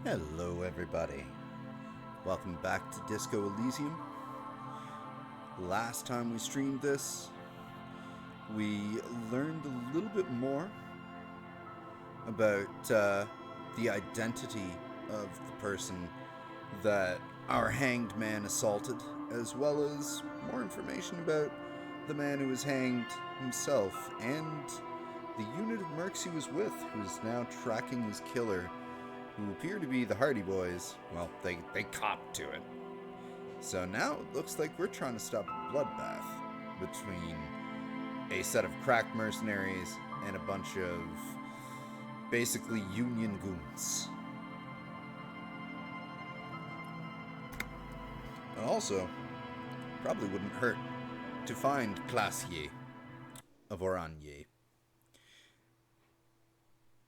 Hello, everybody. Welcome back to Disco Elysium. Last time we streamed this, we learned a little bit more about the identity of the person that our hanged man assaulted, as well as more information about the man who was hanged himself and the unit of mercs he was with, who's now tracking his killer, who appear to be the Hardy Boys. Well, they copped to it. So now it looks like we're trying to stop a bloodbath between a set of crack mercenaries and a bunch of basically Union goons. And also, probably wouldn't hurt to find Classier of Oranje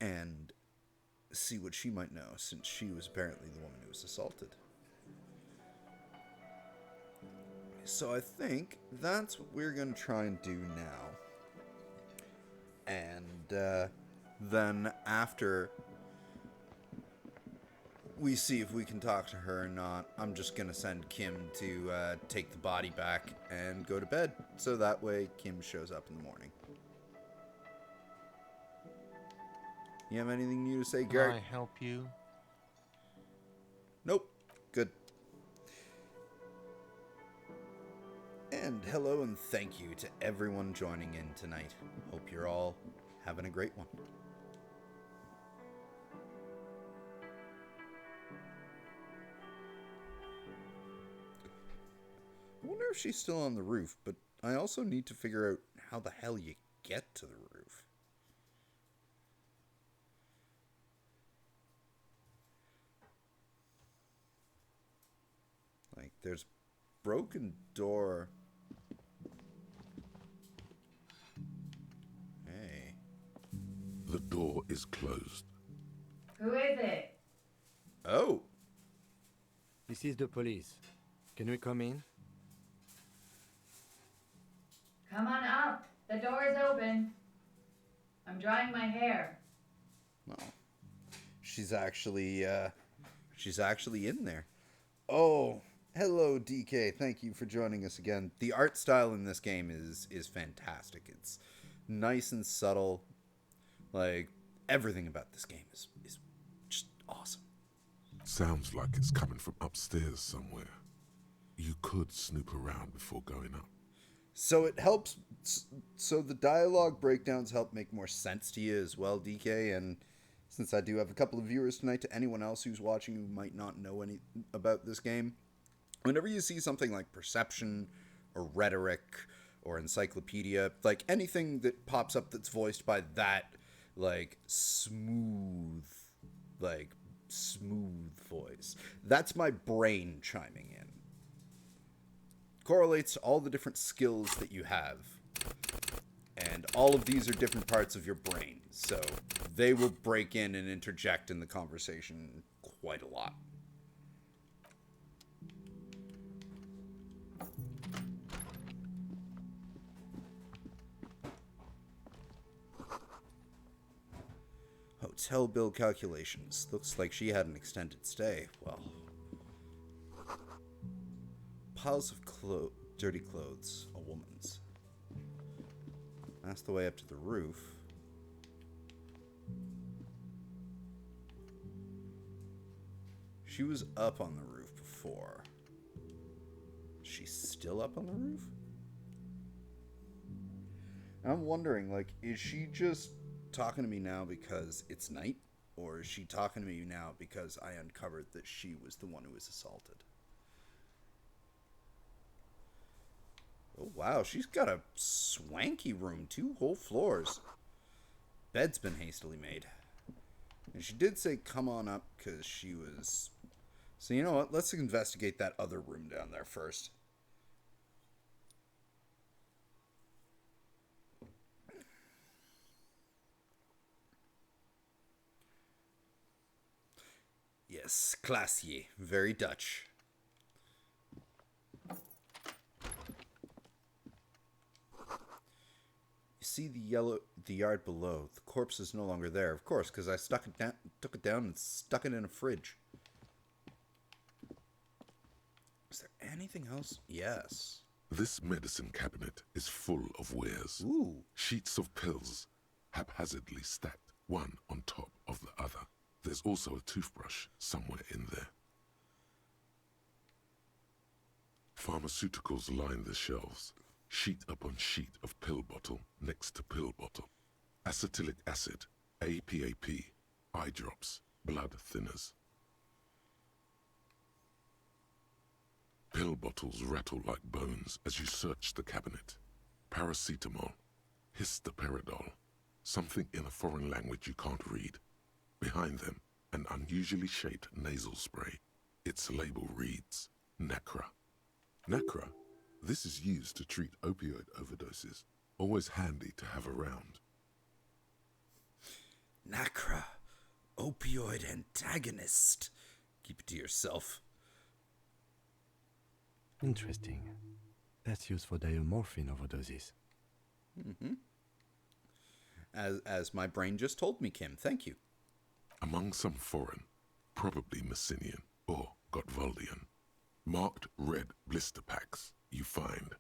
and see what she might know, since she was apparently the woman who was assaulted. So I think that's what we're going to try and do now. And then after we see if we can talk to her or not, I'm just going to send Kim to take the body back and go to bed. So that way Kim shows up in the morning. You have anything new to say, Gert? Can I help you? Nope. Good. And hello and thank you to everyone joining in tonight. Hope you're all having a great one. I wonder if she's still on the roof, but I also need to figure out how the hell you get to the roof. Like, there's broken door. Hey. The door is closed. Who is it? Oh. This is the police. Can we come in? Come on up. The door is open. I'm drying my hair. Well, she's actually in there. Oh, hello, DK. Thank you for joining us again. The art style in this game is fantastic. It's nice and subtle. Like, everything about this game is just awesome. Sounds like it's coming from upstairs somewhere. You could snoop around before going up. So it helps. So the dialogue breakdowns help make more sense to you as well, DK. And since I do have a couple of viewers tonight, to anyone else who's watching who might not know any about this game, whenever you see something like perception or rhetoric or encyclopedia, like anything that pops up that's voiced by that smooth voice, that's my brain chiming in. Correlates to all the different skills that you have. And all of these are different parts of your brain. So they will break in and interject in the conversation quite a lot. Hotel bill calculations. Looks like she had an extended stay. Well, piles of dirty clothes, a woman's. That's the way up to the roof. She was up on the roof before. She's still up on the roof? I'm wondering, like, is she just talking to me now because it's night? Or is she talking to me now because I uncovered that she was the one who was assaulted? Oh, wow, she's got a swanky room, 2 whole floors. Bed's been hastily made. And she did say come on up because she was... So you know what, let's investigate that other room down there first. Yes, classier, very Dutch. See the yard below. The corpse is no longer there, of course, because I took it down and stuck it in a fridge. anything else? Yes. This medicine cabinet is full of wares. Ooh. Sheets of pills, haphazardly stacked, one on top of the other. There's also a toothbrush somewhere in there. Pharmaceuticals line the shelves, sheet upon sheet of pill bottle next to pill bottle. Acetylic acid, APAP, eye drops, blood thinners. Pill bottles rattle like bones as you search the cabinet. Paracetamol, histoperidol, something in a foreign language you can't read. Behind them, an unusually shaped nasal spray. Its label reads, Nacra. Nacra, this is used to treat opioid overdoses. Always handy to have around. Nacra, opioid antagonist. Keep it to yourself. Interesting. That's used for diamorphine overdoses. Mm-hmm. As my brain just told me, Kim. Thank you. Among some foreign, probably Messinian or Gottwaldian, marked red blister packs you find.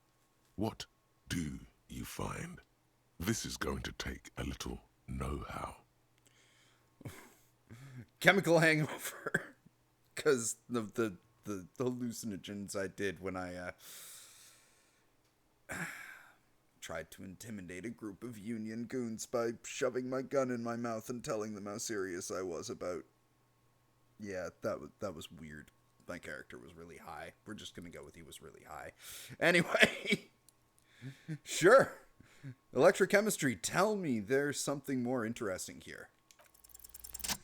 What do you find? This is going to take a little know-how. Chemical hangover. Because of the hallucinogens I did when I tried to intimidate a group of Union goons by shoving my gun in my mouth and telling them how serious I was about... Yeah, that was weird. My character was really high. We're just going to go with he was really high. Anyway, sure. Electrochemistry, tell me there's something more interesting here.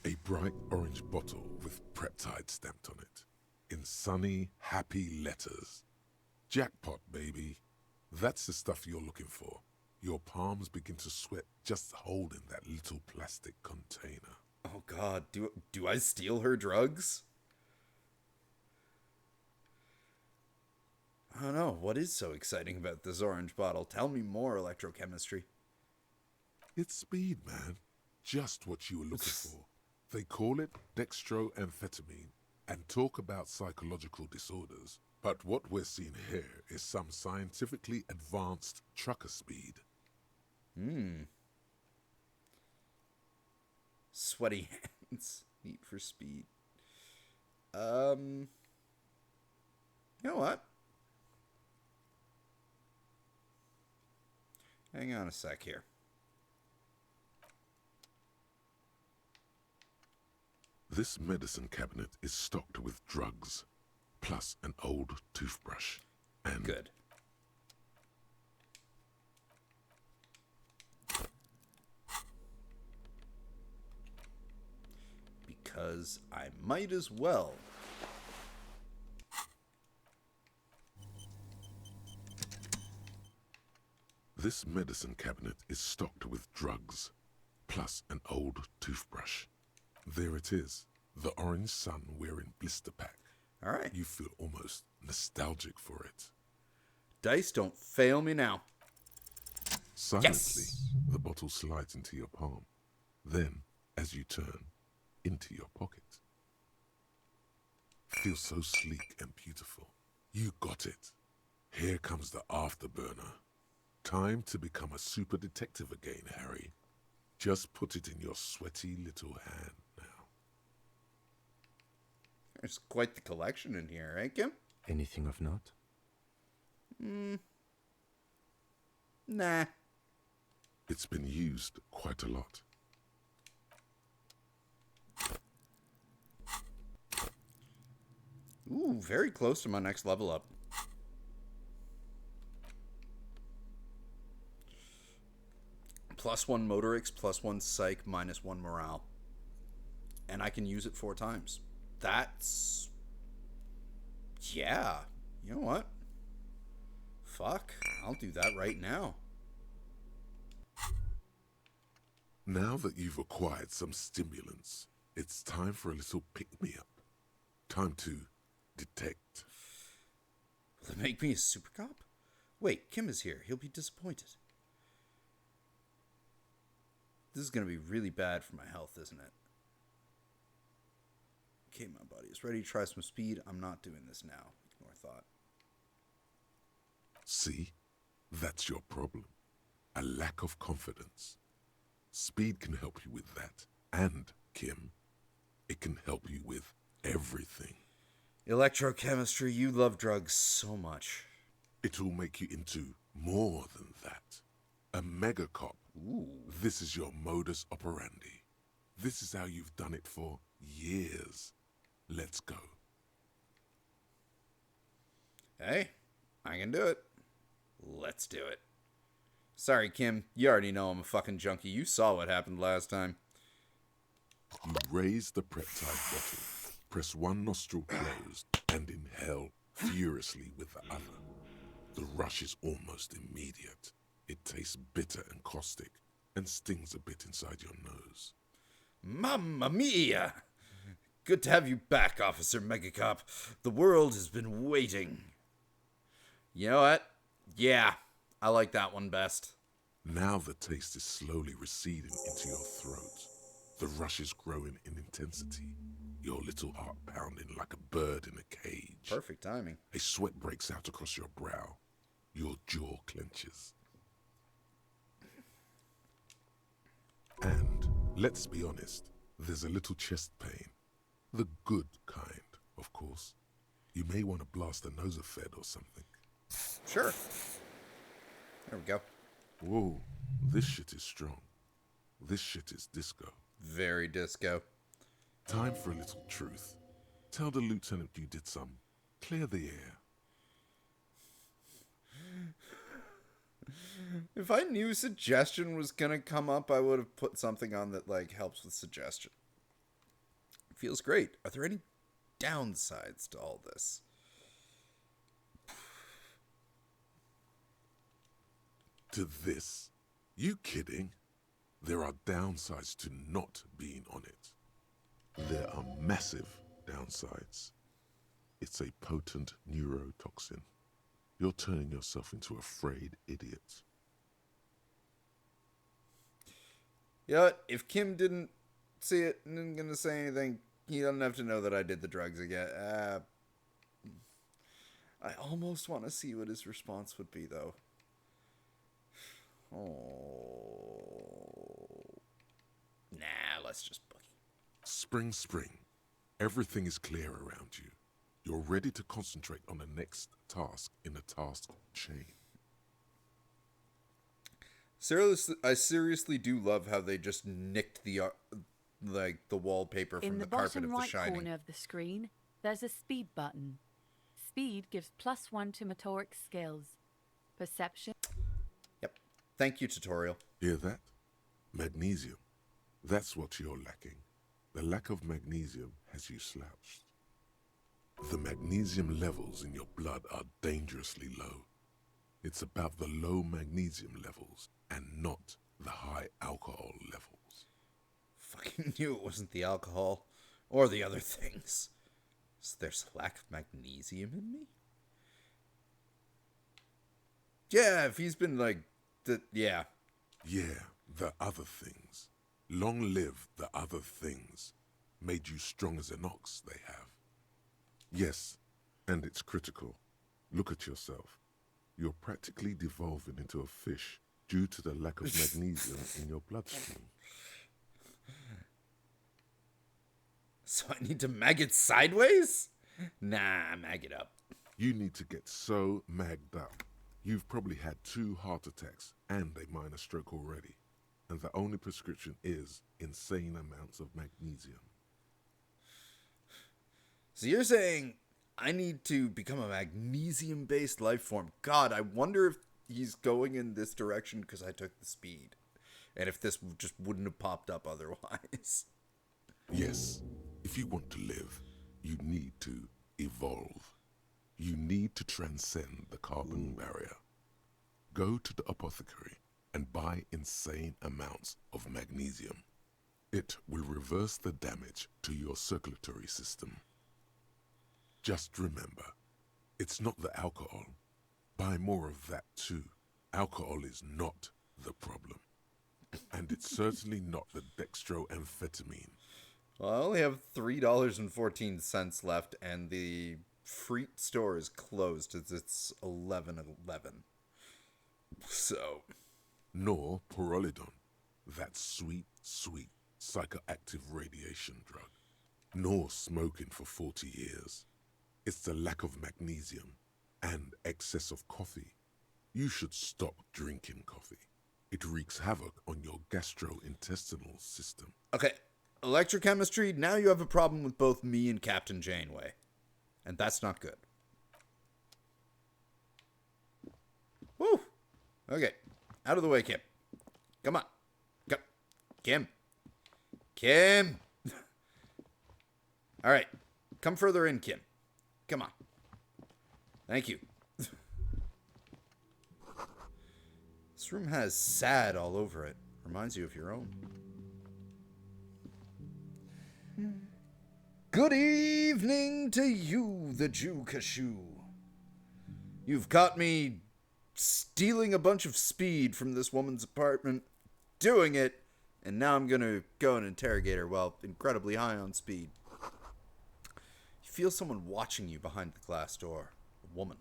A bright orange bottle with peptide stamped on it. In sunny, happy letters. Jackpot, baby. That's the stuff you're looking for. Your palms begin to sweat just holding that little plastic container. Oh God, do I steal her drugs? I don't know. What is so exciting about this orange bottle? Tell me more, electrochemistry. It's speed, man. Just what you were looking for. They call it dextroamphetamine and talk about psychological disorders. But what we're seeing here is some scientifically advanced trucker speed. Sweaty hands. Need for speed. You know what? Hang on a sec here. This medicine cabinet is stocked with drugs, plus an old toothbrush, and... Good. Because I might as well. This medicine cabinet is stocked with drugs, plus an old toothbrush. There it is, the orange sun wearing blister pack. All right. You feel almost nostalgic for it. Dice, don't fail me now. Silently, Yes! the bottle slides into your palm. Then, as you turn, into your pocket. Feels so sleek and beautiful. You got it. Here comes the afterburner. Time to become a super detective again, Harry. Just put it in your sweaty little hand now. There's quite the collection in here, right, Kim? Anything of note? Nah. It's been used quite a lot. Ooh, very close to my next level up. +1 motorics, +1 psych, -1 morale. And I can use it 4 times. That's... Yeah. You know what? Fuck. I'll do that right now. Now that you've acquired some stimulants, it's time for a little pick-me-up. Time to detect. Will it make me a super cop? Wait, Kim is here. He'll be disappointed. This is going to be really bad for my health, isn't it? Okay, my body is ready to try some speed. I'm not doing this now. Ignore thought. See? That's your problem. A lack of confidence. Speed can help you with that. And, Kim, it can help you with everything. Electrochemistry, you love drugs so much. It'll make you into more than that. A mega cop. Ooh. This is your modus operandi. This is how you've done it for years. Let's go. Hey, I can do it. Let's do it. Sorry, Kim. You already know I'm a fucking junkie. You saw what happened last time. You raise the peptide bottle, press one nostril closed, and inhale furiously with the other. The rush is almost immediate. It tastes bitter and caustic, and stings a bit inside your nose. Mamma mia! Good to have you back, Officer Megacop. The world has been waiting. You know what? Yeah, I like that one best. Now the taste is slowly receding into your throat. The rush is growing in intensity, your little heart pounding like a bird in a cage. Perfect timing. A sweat breaks out across your brow. Your jaw clenches. And, let's be honest, there's a little chest pain. The good kind, of course. You may want to blast a nosophed or something. Sure. There we go. Whoa, this shit is strong. This shit is disco. Very disco. Time for a little truth. Tell the lieutenant you did some. Clear the air. If I knew suggestion was gonna come up, I would have put something on that, like, helps with suggestion. Feels great. Are there any downsides to all this? To this? You kidding? There are downsides to not being on it. There are massive downsides. It's a potent neurotoxin. You're turning yourself into a frayed idiot. You know what? If Kim didn't see it and isn't gonna say anything, he doesn't have to know that I did the drugs again. I almost want to see what his response would be, though. Oh. Nah, let's just boogie. Spring, spring. Everything is clear around you. You're ready to concentrate on the next task in the task chain. Seriously, I seriously do love how they just nicked the wallpaper from the carpet of The In the bottom right Shining. corner of the screen, there's a speed button. Speed gives +1 to motoric skills. Perception. Yep. Thank you, tutorial. Hear that? Magnesium. That's what you're lacking. The lack of magnesium has you slouched. The magnesium levels in your blood are dangerously low. It's about the low magnesium levels and not the high alcohol levels. Fucking knew it wasn't the alcohol or the other things. So there's a lack of magnesium in me? Yeah, if he's been like, yeah. Yeah, the other things. Long live the other things. Made you strong as an ox, they have. Yes, and it's critical. Look at yourself. You're practically devolving into a fish due to the lack of magnesium in your bloodstream. So I need to mag it sideways? Nah, mag it up. You need to get so magged up. You've probably had 2 heart attacks and a minor stroke already. And the only prescription is insane amounts of magnesium. So you're saying I need to become a magnesium-based life form. God, I wonder if he's going in this direction because I took the speed. And if this just wouldn't have popped up otherwise. Yes, if you want to live, you need to evolve. You need to transcend the carbon barrier. Go to the apothecary and buy insane amounts of magnesium. It will reverse the damage to your circulatory system. Just remember, it's not the alcohol. Buy more of that too. Alcohol is not the problem. And it's certainly not the dextroamphetamine. Well, I only have $3.14 left, and the Freet store is closed as it's 11:11. So, Nor Porolidon, that sweet, sweet psychoactive radiation drug. Nor smoking for 40 years. It's the lack of magnesium and excess of coffee. You should stop drinking coffee. It wreaks havoc on your gastrointestinal system. okay, electrochemistry, now you have a problem with both me and Captain Janeway. And that's not good. Woo! Okay, out of the way, Kim. Come on. Come. Kim. Kim! All right, come further in, Kim. Come on. Thank you. This room has sad all over it. Reminds you of your own. Good evening to you, the Jew Kashu. You've caught me stealing a bunch of speed from this woman's apartment, doing it, and now I'm gonna go and interrogate her while incredibly high on speed. You feel someone watching you behind the glass door. A woman.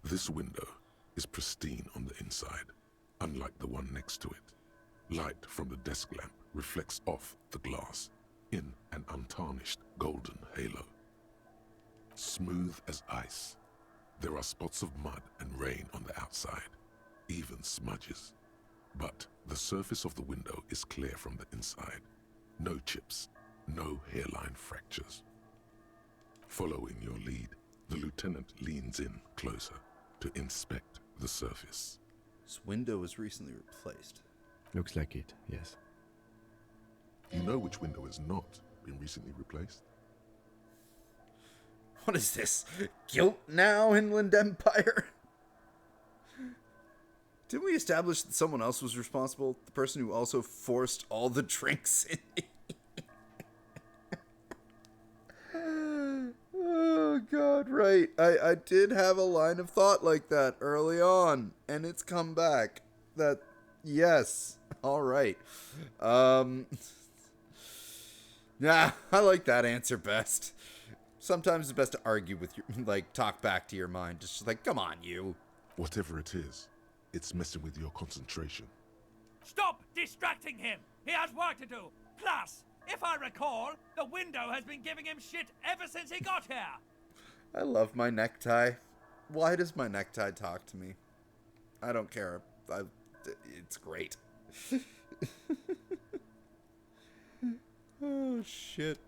This window is pristine on the inside, unlike the one next to it. Light from the desk lamp reflects off the glass in an untarnished golden halo. Smooth as ice, there are spots of mud and rain on the outside, even smudges. But the surface of the window is clear from the inside. No chips, no hairline fractures. Following your lead, the lieutenant leans in closer to inspect the surface. This window was recently replaced. Looks like it, yes. You know which window has not been recently replaced? What is this? Guilt now, Inland Empire? Didn't we establish that someone else was responsible? The person who also forced all the drinks in me? Oh, God, right. I did have a line of thought like that early on, and it's come back. That, yes. All right. Nah, I like that answer best. Sometimes it's best to argue with your, like, talk back to your mind. Just like, come on, you. Whatever it is, it's messing with your concentration. Stop distracting him! He has work to do! Plus, if I recall, the window has been giving him shit ever since he got here! I love my necktie. Why does my necktie talk to me? I don't care. It's great. Oh, shit.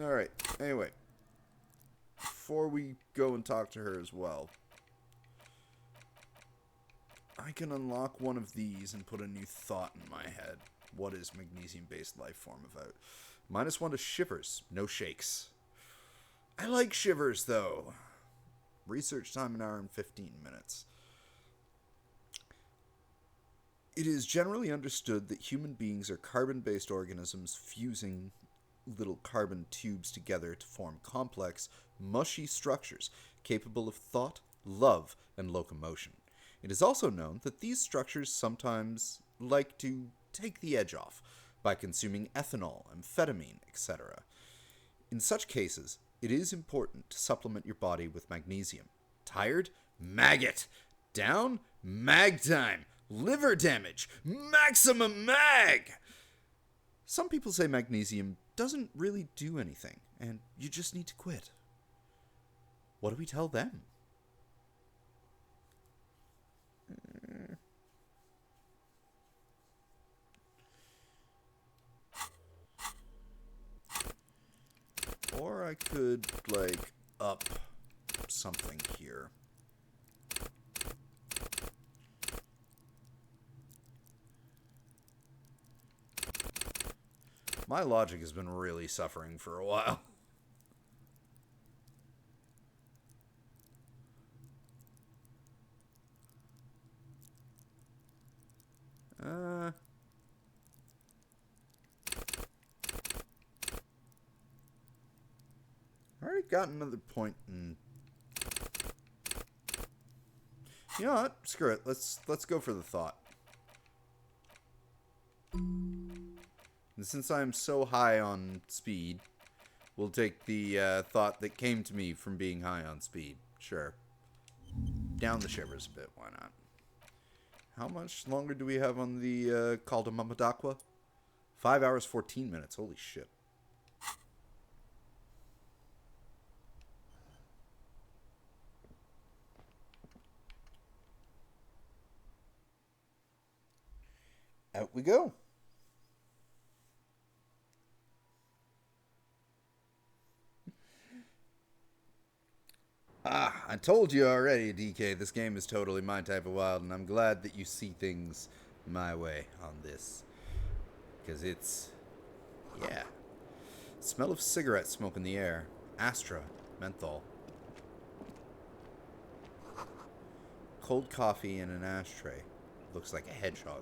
Alright, anyway. Before we go and talk to her as well, I can unlock one of these and put a new thought in my head. What is magnesium-based life form about? -1 to shivers, no shakes. I like shivers, though. Research time, 1 hour and 15 minutes. It is generally understood that human beings are carbon-based organisms fusing little carbon tubes together to form complex, mushy structures capable of thought, love, and locomotion. It is also known that these structures sometimes like to take the edge off by consuming ethanol, amphetamine, etc. In such cases, it is important to supplement your body with magnesium. Tired? Maggot! Down? Mag time! Liver damage! Maximum mag! Some people say magnesium doesn't really do anything, and you just need to quit. What do we tell them? Or I could, like, up something here. My logic has been really suffering for a while. I already got another point in You know what? Screw it. Let's go for the thought. And since I'm so high on speed, we'll take the thought that came to me from being high on speed. Sure. Down the shivers a bit. Why not? How much longer do we have on the Call to Mamadakwa? 5 hours, 14 minutes. Holy shit. Out we go. I told you already, DK, this game is totally my type of wild, and I'm glad that you see things my way on this. Because it's... yeah. Smell of cigarette smoke in the air. Astra. Menthol. Cold coffee in an ashtray. Looks like a hedgehog.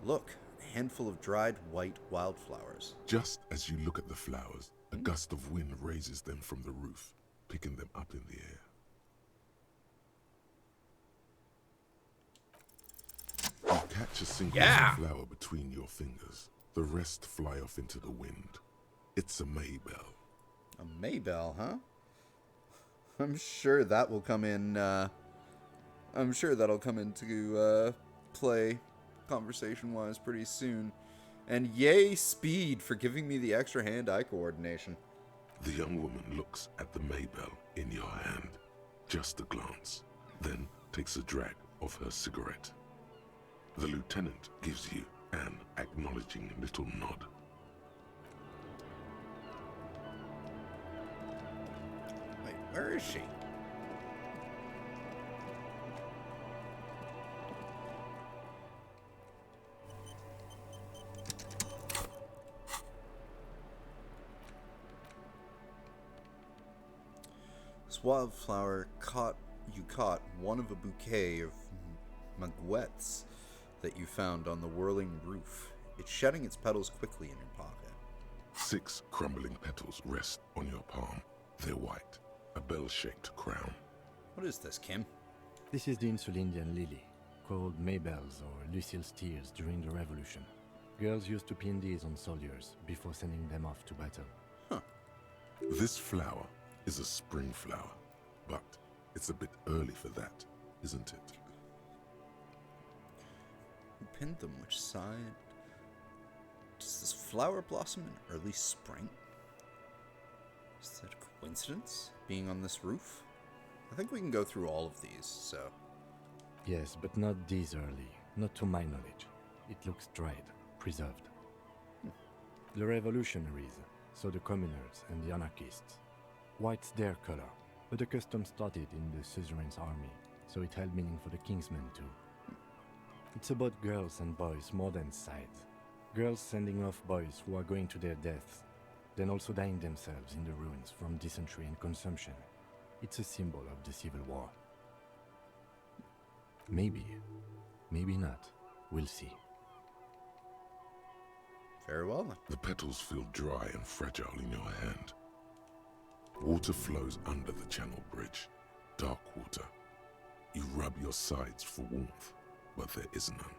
Look, a handful of dried white wildflowers. Just as you look at the flowers, a gust of wind raises them from the roof, picking them up in the air. You catch a single flower between your fingers. The rest fly off into the wind. It's a Maybell. A Maybell, huh? I'm sure that will come in, I'm sure that'll come into, play, conversation-wise, pretty soon. And yay, Speed, for giving me the extra hand-eye coordination. The young woman looks at the Maybell in your hand. Just a glance, then takes a drag of her cigarette. The lieutenant gives you an acknowledging little nod. Wait, where is she? This wildflower you caught one of a bouquet of maguettes that you found on the whirling roof. It's shedding its petals quickly in your pocket. 6 crumbling petals rest on your palm. They're white, a bell-shaped crown. What is this, Kim? This is the Insulindian lily, called Maybells or Lucille's tears during the Revolution. Girls used to pin these on soldiers before sending them off to battle. Huh. This flower is a spring flower, but it's a bit early for that, isn't it? Who pinned them? Which side? Does this flower blossom in early spring? Is that a coincidence, being on this roof? I think we can go through all of these, so... Yes, but not these early. Not to my knowledge. It looks dried, preserved. The revolutionaries, so the communers and the anarchists. White's their color, but the custom started in the suzerain's army, so it held meaning for the kingsmen too. It's about girls and boys more than sides. Girls sending off boys who are going to their deaths, then also dying themselves in the ruins from dysentery and consumption. It's a symbol of the Civil War. Maybe, maybe not. We'll see. Very well then. The petals feel dry and fragile in your hand. Water flows under the channel bridge. Dark water. You rub your sides for warmth, but there is none.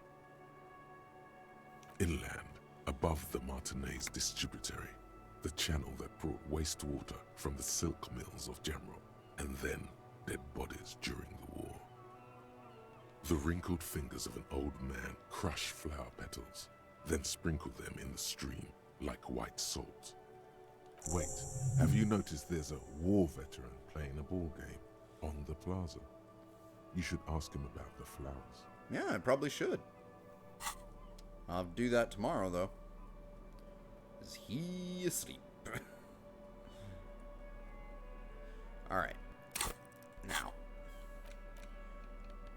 Inland, above the Martinez distributary, the channel that brought wastewater from the silk mills of Gemro, and then dead bodies during the war. The wrinkled fingers of an old man crush flower petals, then sprinkle them in the stream like white salt. Wait, have you noticed there's a war veteran playing a ball game on the plaza? You should ask him about the flowers. Yeah, I probably should. I'll do that tomorrow, though. Is he asleep? Alright. Now.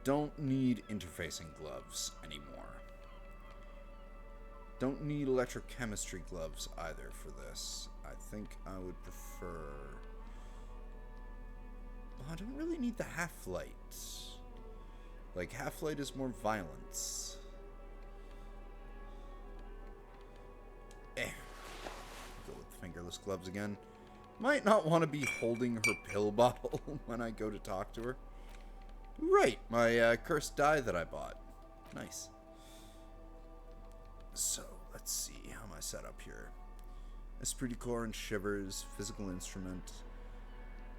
Don't need interfacing gloves anymore. Don't need electrochemistry gloves either for this. I think I would prefer... Well, I don't really need the half-light. Like, half-light is more violence. Go with fingerless gloves again. Might not want to be holding her pill bottle when I go to talk to her. Right, my cursed die that I bought. Nice. So, let's see. How am I set up here? Esprit de Corps and Shivers, Physical Instrument,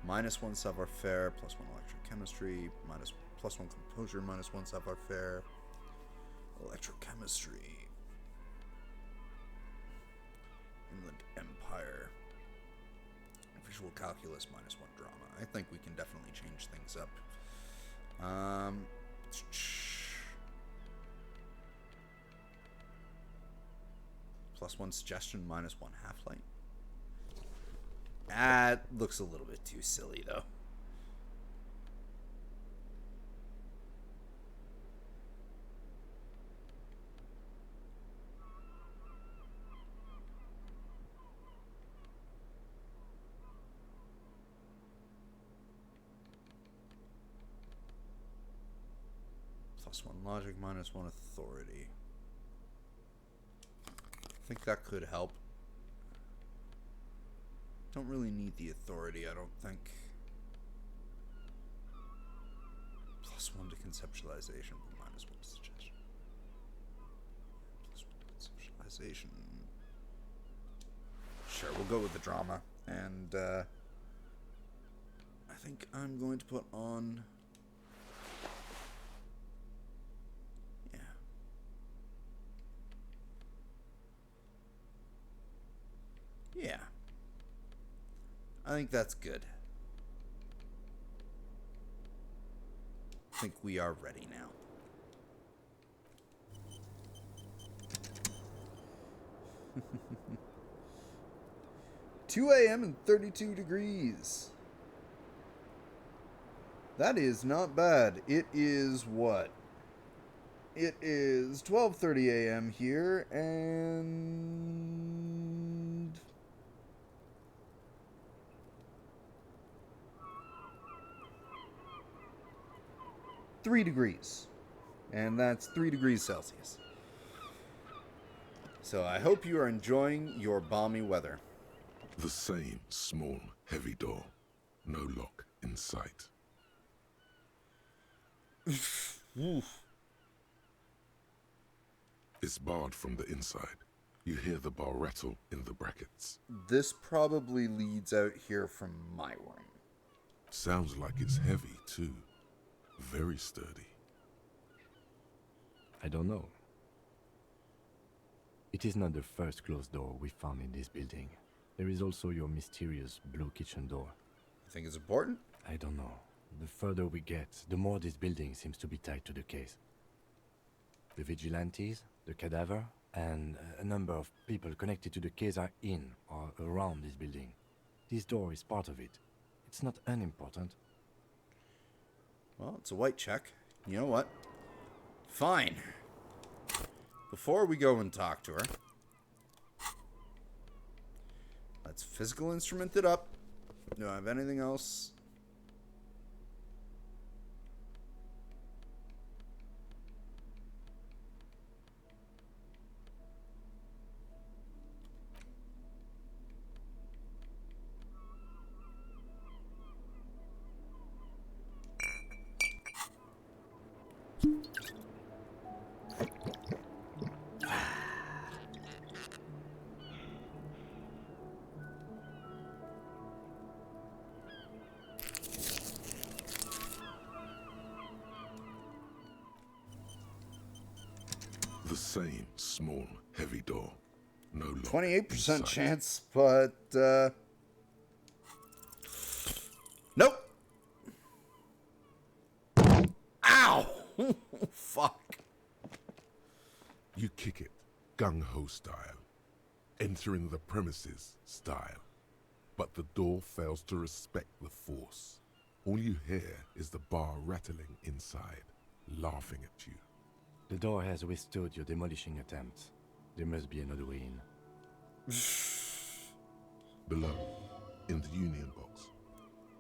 -1 savoir-faire, +1 electrochemistry, +1 composure, -1 savoir-faire, electrochemistry, Inland Empire, visual calculus, -1 drama. I think we can definitely change things up. +1 suggestion, -1 half-light. That looks a little bit too silly, though. +1 logic, -1 authority. I think that could help. Don't really need the authority, I don't think. +1 to conceptualization, but -1 to suggestion. +1 to conceptualization. Sure, we'll go with the drama. And I think I'm going to put on... Yeah. I think that's good. I think we are ready now. $2 a.m. and 32 degrees. That is not bad. It is what? It is 12:30 a.m. here, and 3 degrees. And that's 3 degrees Celsius. So I hope you are enjoying your balmy weather. The same small, heavy door. No lock in sight. Oof. It's barred from the inside. You hear the bar rattle in the brackets. This probably leads out here from my room. Sounds like it's heavy, too. Very sturdy. I don't know. It is not the first closed door we found in this building. There is also your mysterious blue kitchen door. I think it's important. I don't know. The further we get, the more this building seems to be tied to the case. The vigilantes, the cadaver, and a number of people connected to the case are in or around this building. This door is part of it. It's not unimportant. Well, it's a white check. You know what? Fine. Before we go and talk to her, let's physical instrument it up. Do I have anything else? The same small, heavy door. No lock. 28% inside. chance, but nope. Ow! Fuck. You kick it, gung-ho style. Entering the premises style. But the door fails to respect the force. All you hear is the bar rattling inside, laughing at you. The door has withstood your demolishing attempts. There must be another way in. Below, in the union box,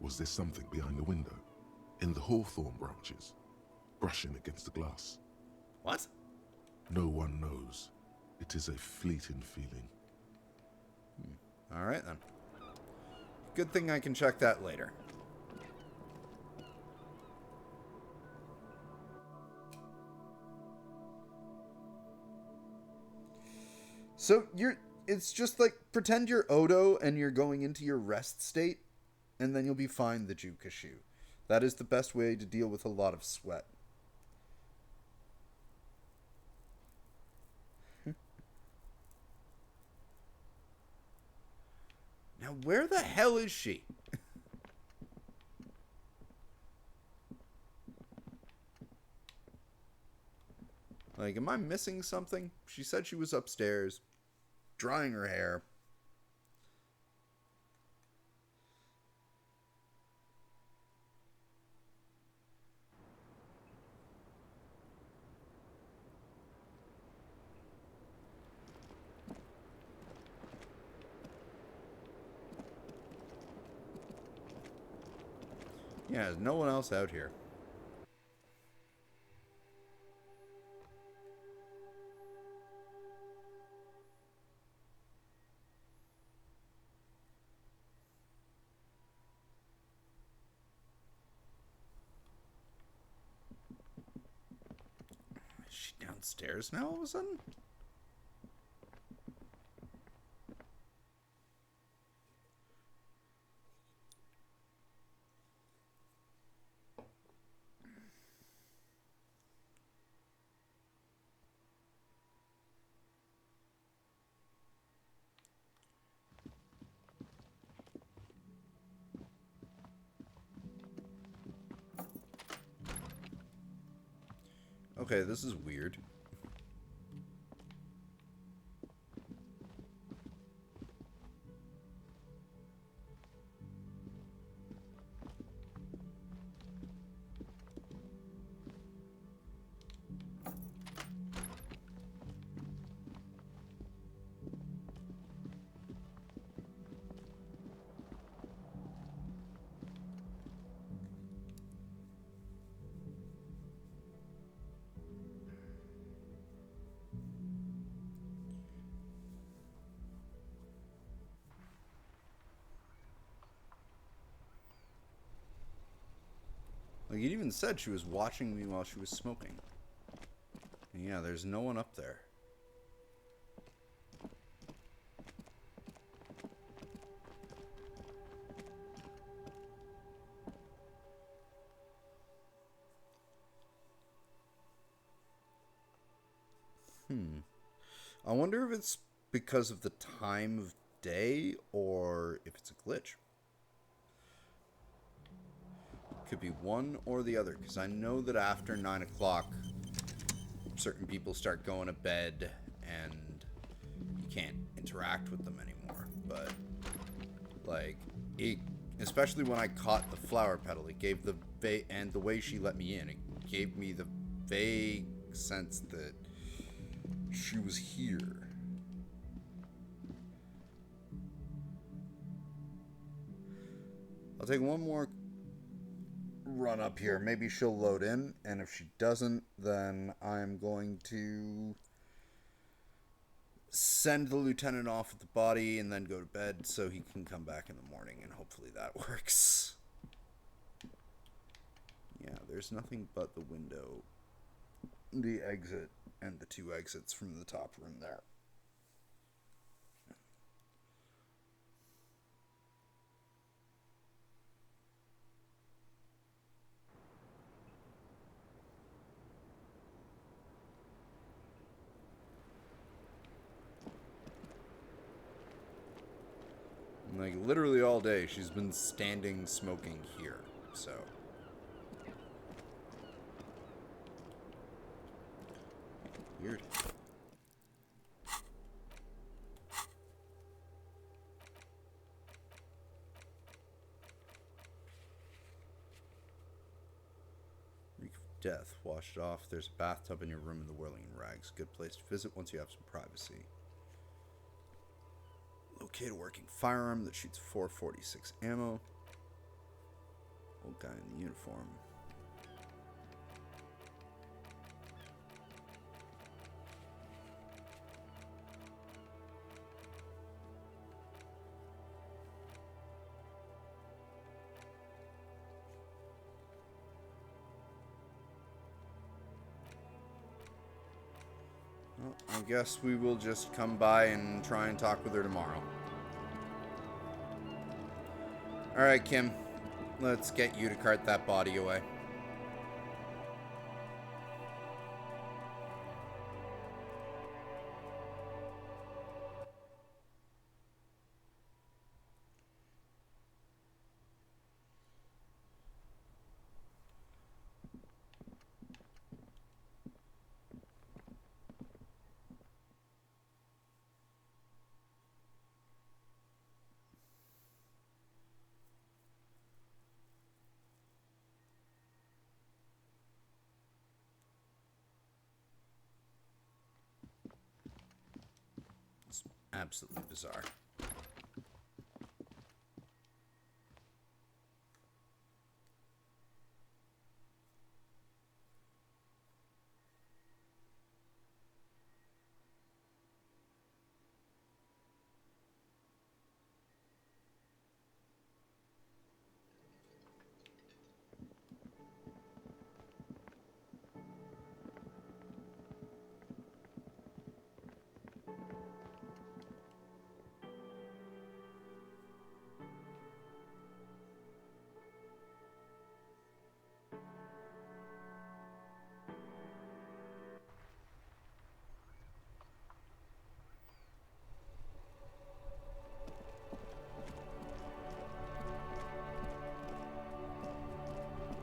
was there something behind the window? In the hawthorn branches, brushing against the glass? What? No one knows. It is a fleeting feeling. All right then. Good thing I can check that later. So it's just like, pretend you're Odo and you're going into your rest state, and then you'll be fine, the Jukashu. That is the best way to deal with a lot of sweat. Now, where the hell is she? Like, am I missing something? She said she was upstairs, drying her hair. Yeah, there's no one else out here. Is she downstairs now all of a sudden? Okay, this is weird. Like, it even said she was watching me while she was smoking. And yeah, there's no one up there. I wonder if it's because of the time of day or if it's a glitch. Could be one or the other, because I know that after 9 o'clock, certain people start going to bed and you can't interact with them anymore. But, like, especially when I caught the flower petal, it gave the and the way she let me in, it gave me the vague sense that she was here. I'll take one more run up here. Maybe she'll load in, and if she doesn't, then I'm going to send the lieutenant off with the body and then go to bed so he can come back in the morning, and hopefully that works. Yeah, there's nothing but the window, the exit, and the 2 exits from the top room there. Like, literally all day, she's been standing smoking here, so. Weird. Reek of death. Wash it off. There's a bathtub in your room in the Whirling in Rags. Good place to visit once you have some privacy. Locate a working firearm that shoots 446 ammo. Old guy in the uniform. I guess we will just come by and try and talk with her tomorrow. Alright, Kim. Let's get you to cart that body away. It's absolutely bizarre.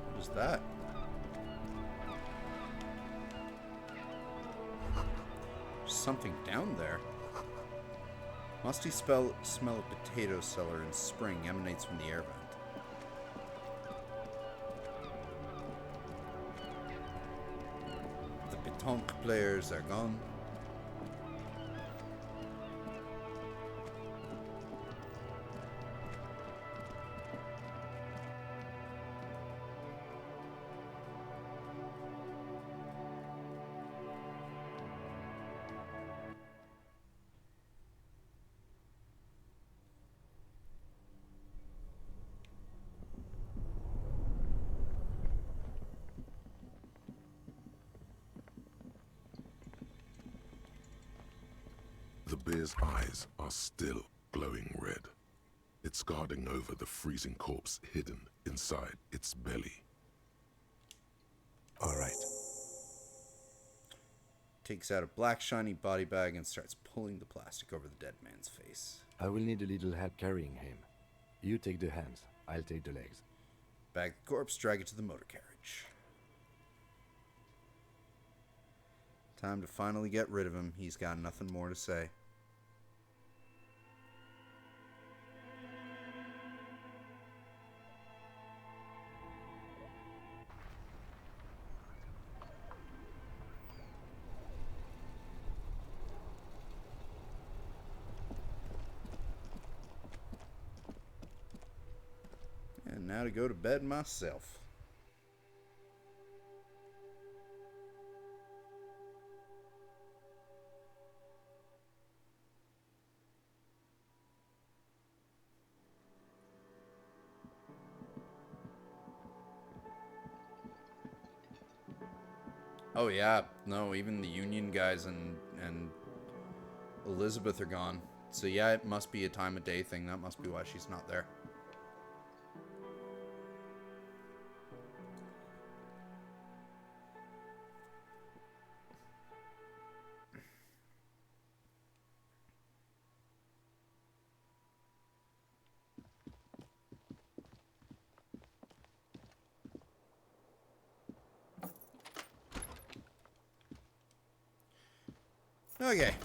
What is that? There's something down there. Musty smell of potato cellar in spring emanates from the air vent. The pétanque players are gone. The bear's eyes are still glowing red. It's guarding over the freezing corpse hidden inside its belly. All right. Takes out a black shiny body bag and starts pulling the plastic over the dead man's face. I will need a little help carrying him. You take the hands, I'll take the legs. Bag the corpse, drag it to the motor carriage. Time to finally get rid of him. He's got nothing more to say. And now to go to bed myself. Oh yeah, no, even the Union guys and Elizabeth are gone. So yeah, it must be a time of day thing. That must be why she's not there. Okay.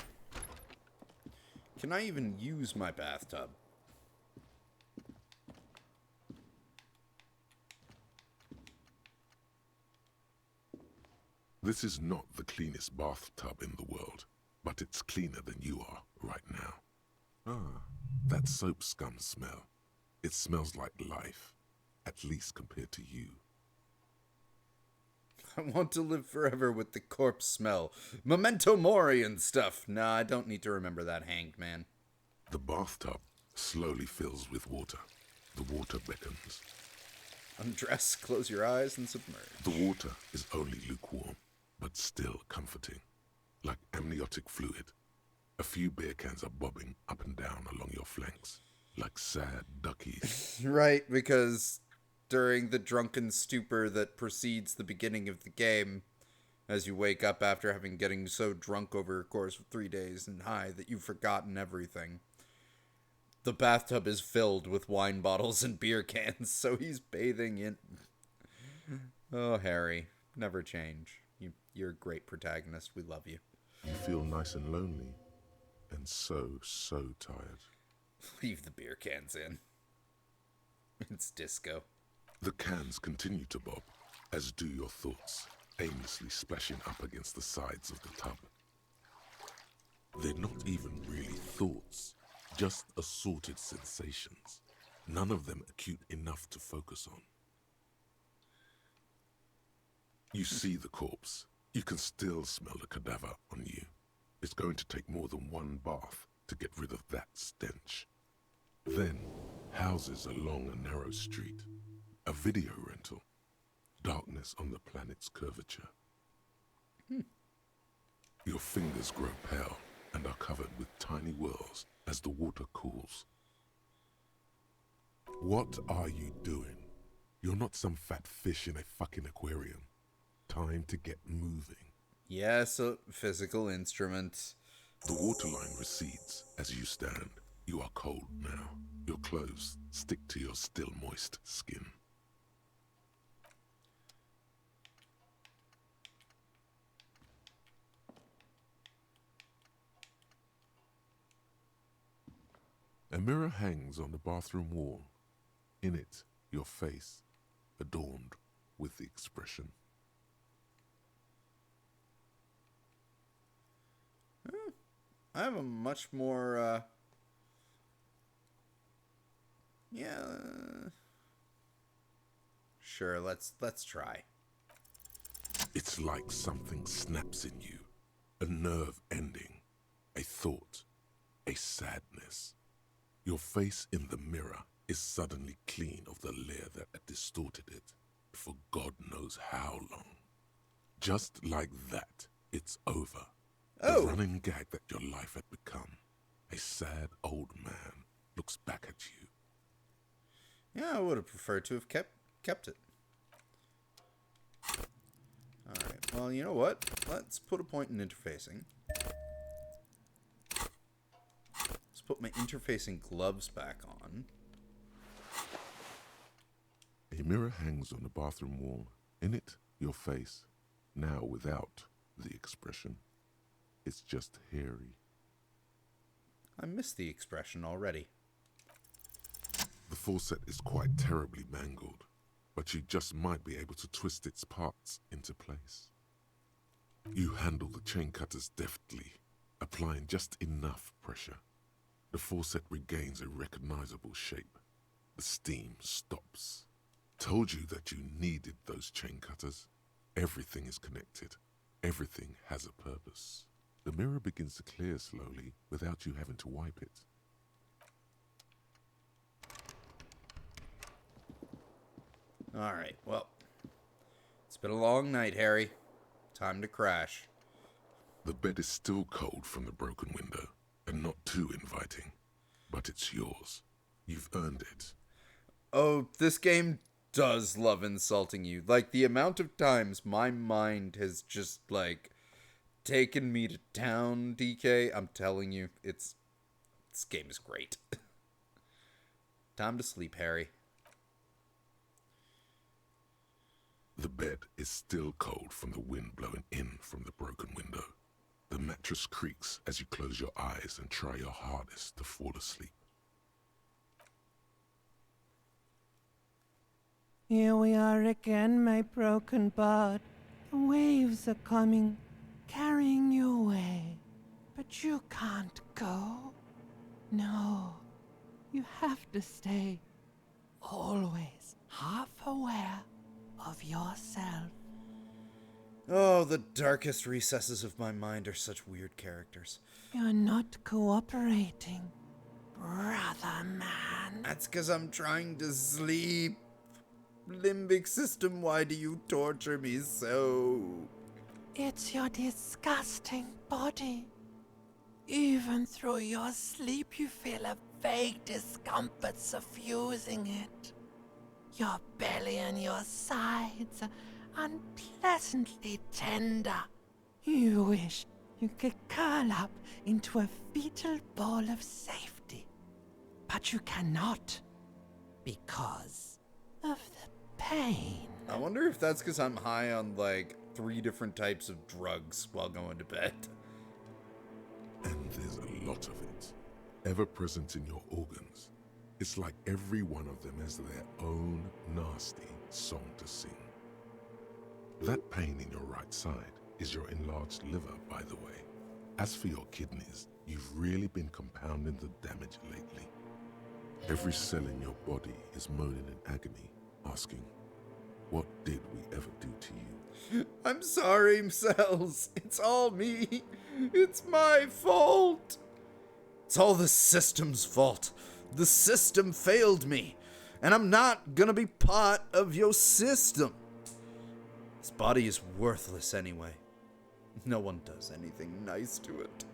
Can I even use my bathtub? This is not the cleanest bathtub in the world, but it's cleaner than you are right now. Ah, that soap scum smell. It smells like life, at least compared to you. I want to live forever with the corpse smell. Memento mori and stuff. Nah, I don't need to remember that, hanged man. The bathtub slowly fills with water. The water beckons. Undress, close your eyes, and submerge. The water is only lukewarm, but still comforting. like amniotic fluid. A few beer cans are bobbing up and down along your flanks, like sad duckies. Right, because during the drunken stupor that precedes the beginning of the game, as you wake up after having getting so drunk over a course of 3 days and high that you've forgotten everything, the bathtub is filled with wine bottles and beer cans, so he's bathing in... Oh, Harry, never change. You're a great protagonist. We love you. You feel nice and lonely, and so tired. Leave the beer cans in. It's disco. The cans continue to bob, as do your thoughts, aimlessly splashing up against the sides of the tub. They're not even really thoughts, just assorted sensations, none of them acute enough to focus on. You see the corpse. You can still smell the cadaver on you. It's going to take more than one bath to get rid of that stench. Then, houses along a narrow street, a video rental, darkness on the planet's curvature. Your fingers grow pale and are covered with tiny whirls as the water cools. What are you doing? You're not some fat fish in a fucking aquarium. Time to get moving. Yes, a physical instrument. The waterline recedes as you stand. You are cold now. Your clothes stick to your still moist skin. A mirror hangs on the bathroom wall. In it, your face, adorned with the expression. I have a much more, Sure, let's try. It's like something snaps in you. A nerve ending. A thought. A sadness. Your face in the mirror is suddenly clean of the layer that had distorted it for God knows how long. Just like that, it's over. Oh. The running gag that your life had become. A sad old man looks back at you. Yeah, I would have preferred to have kept it. Alright, well, you know what? Let's put a point in interfacing. Let's put my interfacing gloves back on. A mirror hangs on the bathroom wall. In it, your face, now without the expression. It's just hairy. I missed the expression already. The faucet is quite terribly mangled, but you just might be able to twist its parts into place. You handle the chain cutters deftly, applying just enough pressure. The faucet regains a recognizable shape. The steam stops. Told you that you needed those chain cutters. Everything is connected. Everything has a purpose. The mirror begins to clear slowly without you having to wipe it. Alright, well. It's been a long night, Harry. Time to crash. The bed is still cold from the broken window, and not too inviting. But it's yours. You've earned it. Oh, this game does love insulting you. Like, the amount of times my mind has just, like, taken me to town, DK. I'm telling you, this game is great. Time to sleep, Harry. The bed is still cold from the wind blowing in from the broken window. The mattress creaks as you close your eyes and try your hardest to fall asleep. Here we are again, my broken bud. The waves are coming, carrying you away. But you can't go. No, you have to stay. Always half aware of yourself. Oh, the darkest recesses of my mind are such weird characters. You're not cooperating, brother man. That's because I'm trying to sleep. Limbic system, why do you torture me so? It's your disgusting body. Even through your sleep, you feel a vague discomfort suffusing it. Your belly and your sides are unpleasantly tender. You wish you could curl up into a fetal ball of safety. But you cannot, because of the pain. I wonder if that's because I'm high on, like, 3 different types of drugs while going to bed. And there's a lot of it, ever present in your organs. It's like every one of them has their own nasty song to sing. That pain in your right side is your enlarged liver, by the way. As for your kidneys, you've really been compounding the damage lately. Every cell in your body is moaning in agony, asking, what did we ever do to you? I'm sorry, cells. It's all me. It's my fault. It's all the system's fault. The system failed me, and I'm not gonna be part of your system. This body is worthless anyway. No one does anything nice to it.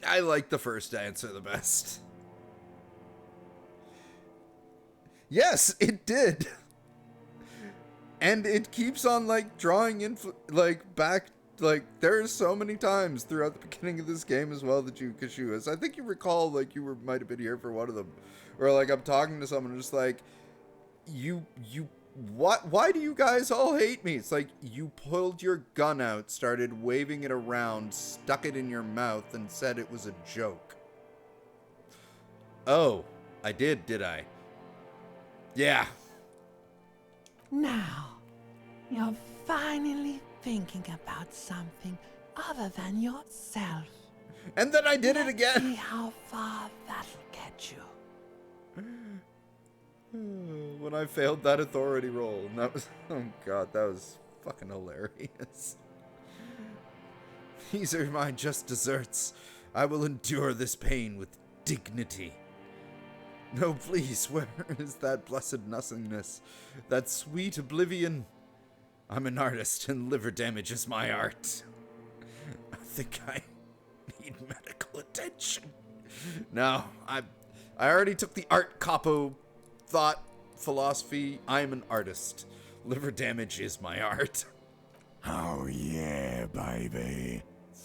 I like the first answer the best. Yes, it did. And it keeps on, like, drawing back, like, there's so many times throughout the beginning of this game as well that you Kashuas. I think you recall, like, you might have been here for one of them. Or, like, I'm talking to someone just like, why do you guys all hate me? It's like, you pulled your gun out, started waving it around, stuck it in your mouth, and said it was a joke. Oh, I did I? Yeah. Now, you're finally thinking about something other than yourself. And then I did it Let's again. see how far that'll get you. When I failed that authority roll, and that was, oh god, that was fucking hilarious. These are my just desserts. I will endure this pain with dignity. No, please, where is that blessed nothingness? That sweet oblivion? I'm an artist, and liver damage is my art. I think I need medical attention. No, I already took the art capo thought philosophy. I'm an artist. Liver damage is my art. Oh yeah, baby.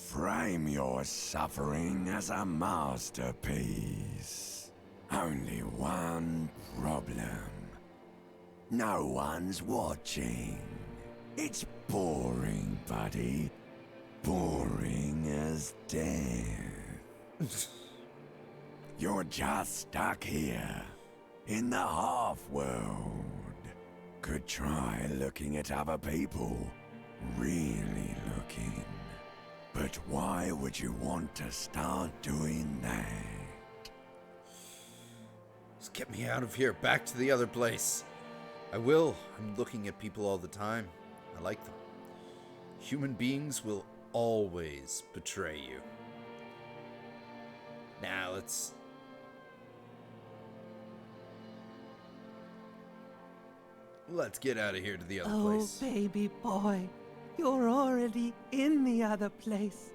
Frame your suffering as a masterpiece. Only one problem. No one's watching. It's boring, buddy. Boring as death. You're just stuck here, in the half-world. Could try looking at other people. Really looking. But why would you want to start doing that? Just get me out of here, back to the other place. I will. I'm looking at people all the time. I like them. Human beings will always betray you. Now, let's get out of here to the other place. Oh, baby boy, you're already in the other place.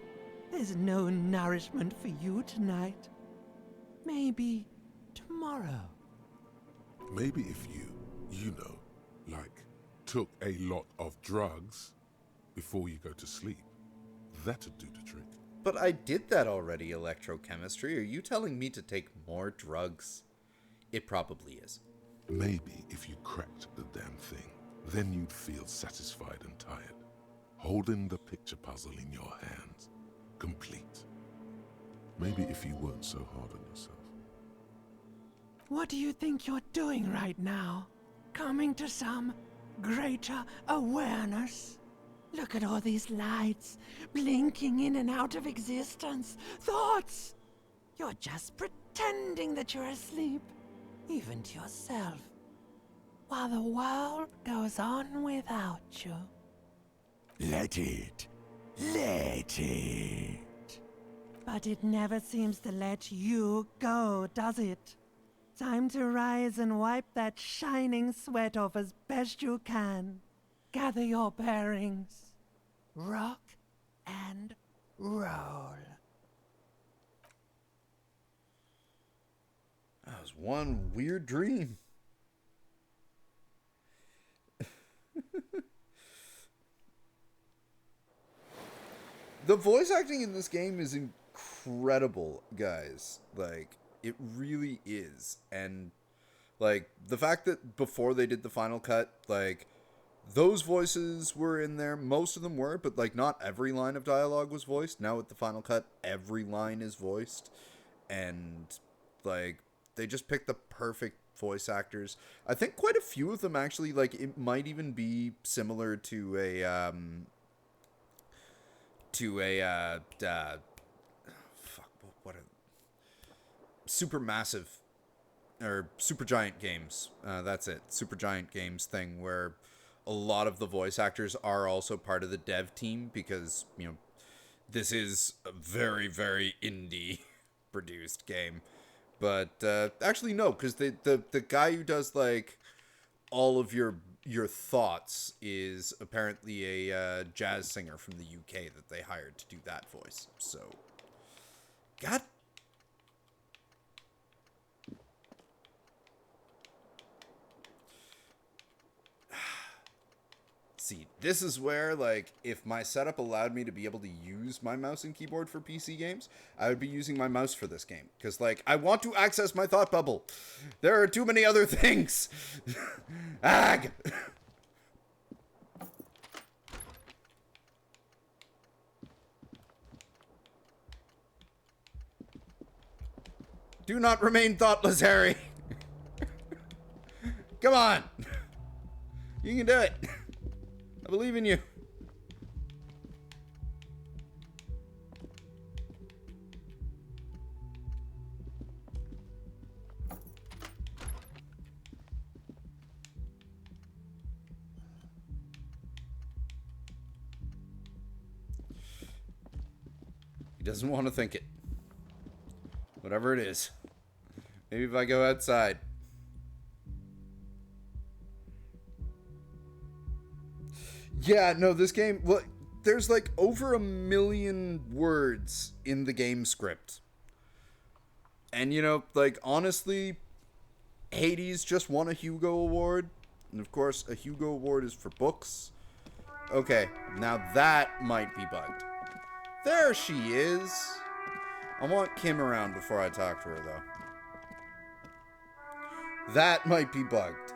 There's no nourishment for you tonight. Maybe tomorrow. Maybe if you know, like, took a lot of drugs before you go to sleep, that'd do the trick. But I did that already, electrochemistry. Are you telling me to take more drugs? It probably is. Maybe if you cracked the damn thing, then you'd feel satisfied and tired, holding the picture puzzle in your hands, complete. Maybe if you weren't so hard on yourself. What do you think you're doing right now? Coming to some greater awareness? Look at all these lights, blinking in and out of existence. Thoughts! You're just pretending that you're asleep, even to yourself, while the world goes on without you. Let it. Let it. But it never seems to let you go, does it? Time to rise and wipe that shining sweat off as best you can. Gather your bearings. Rock and roll. That was one weird dream. The voice acting in this game is incredible, guys. Like, it really is. And, like, the fact that before they did the final cut, like, those voices were in there. Most of them were, but, like, not every line of dialogue was voiced. Now with the final cut, every line is voiced. And, like, they just picked the perfect voice actors. I think quite a few of them actually, like, it might even be similar to a Supermassive or Supergiant Games. That's it. Supergiant Games thing where a lot of the voice actors are also part of the dev team because, you know, this is a very, very indie produced game. But actually no, because the guy who does like all of your thoughts is apparently a jazz singer from the UK that they hired to do that voice. So, God. See, this is where, like, if my setup allowed me to be able to use my mouse and keyboard for PC games, I would be using my mouse for this game. Because, like, I want to access my thought bubble. There are too many other things. Ag! Do not remain thoughtless, Harry. Come on. You can do it. I believe in you. He doesn't want to think it. Whatever it is. Maybe if I go outside. Yeah, no, this game, well, there's like over 1 million words in the game script. And, you know, like, honestly, Hades just won a Hugo Award. And, of course, a Hugo Award is for books. Okay, now that might be bugged. There she is. I want Kim around before I talk to her, though. That might be bugged.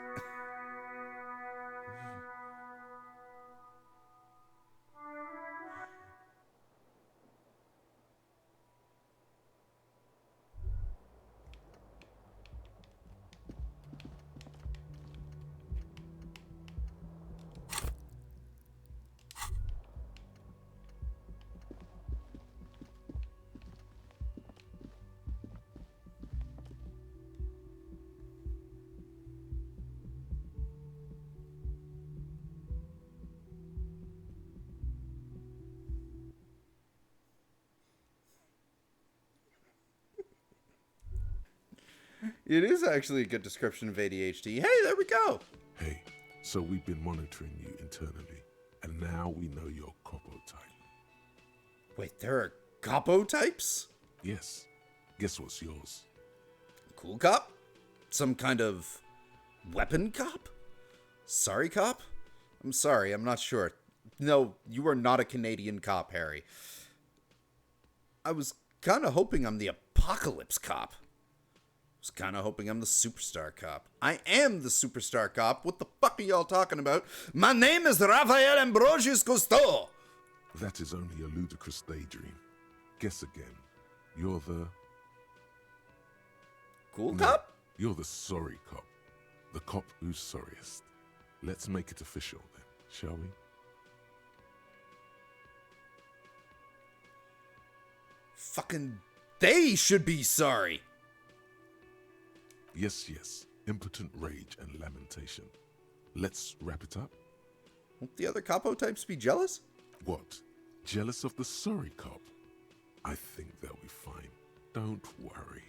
It is actually a good description of ADHD. Hey, there we go. Hey, so we've been monitoring you internally, and now we know your Copo type. Wait, there are capo types? Yes. Guess what's yours? Cool cop? Some kind of weapon cop? Sorry cop? I'm sorry, I'm not sure. No, you are not a Canadian cop, Harry. I was kind of hoping I'm the apocalypse cop. I was kind of hoping I'm the superstar cop. I am the superstar cop. What the fuck are y'all talking about? My name is Raphael Ambrosius Cousteau. That is only a ludicrous daydream. Guess again. You're the... Cool No, cop? you're the sorry cop. The cop who's sorriest. Let's make it official then, shall we? Fucking they should be sorry. Yes, yes. Impotent rage and lamentation. Let's wrap it up. Won't the other capo types be jealous? What? Jealous of the sorry cop? I think they'll be fine. Don't worry.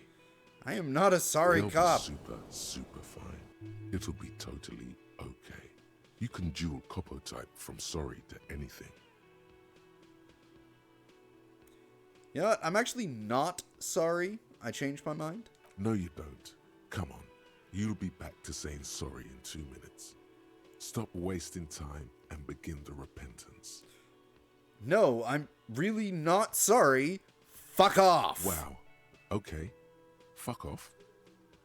I am not a sorry They'll cop. be super fine. It'll be totally okay. You can dual copper type from sorry to anything. You know what? I'm actually not sorry. I changed my mind. No, you don't. Come on. You'll be back to saying sorry in 2 minutes. Stop wasting time and begin the repentance. No, I'm really not sorry. Fuck off. Wow. Okay. Fuck off.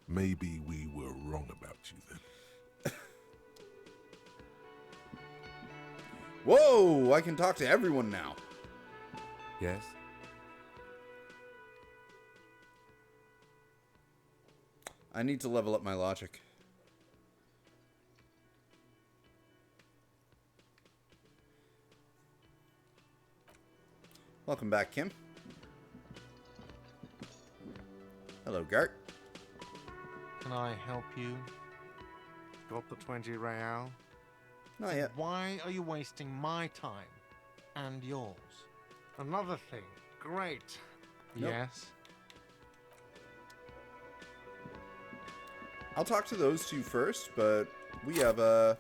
Maybe we were wrong about you then. Whoa, I can talk to everyone now. Yes? I need to level up my logic. Welcome back, Kim. Hello, Gart. Can I help you? Got the 20 real? Not yet. Why are you wasting my time and yours? Another thing. Great. Nope. Yes. I'll talk to those two first, but we have a...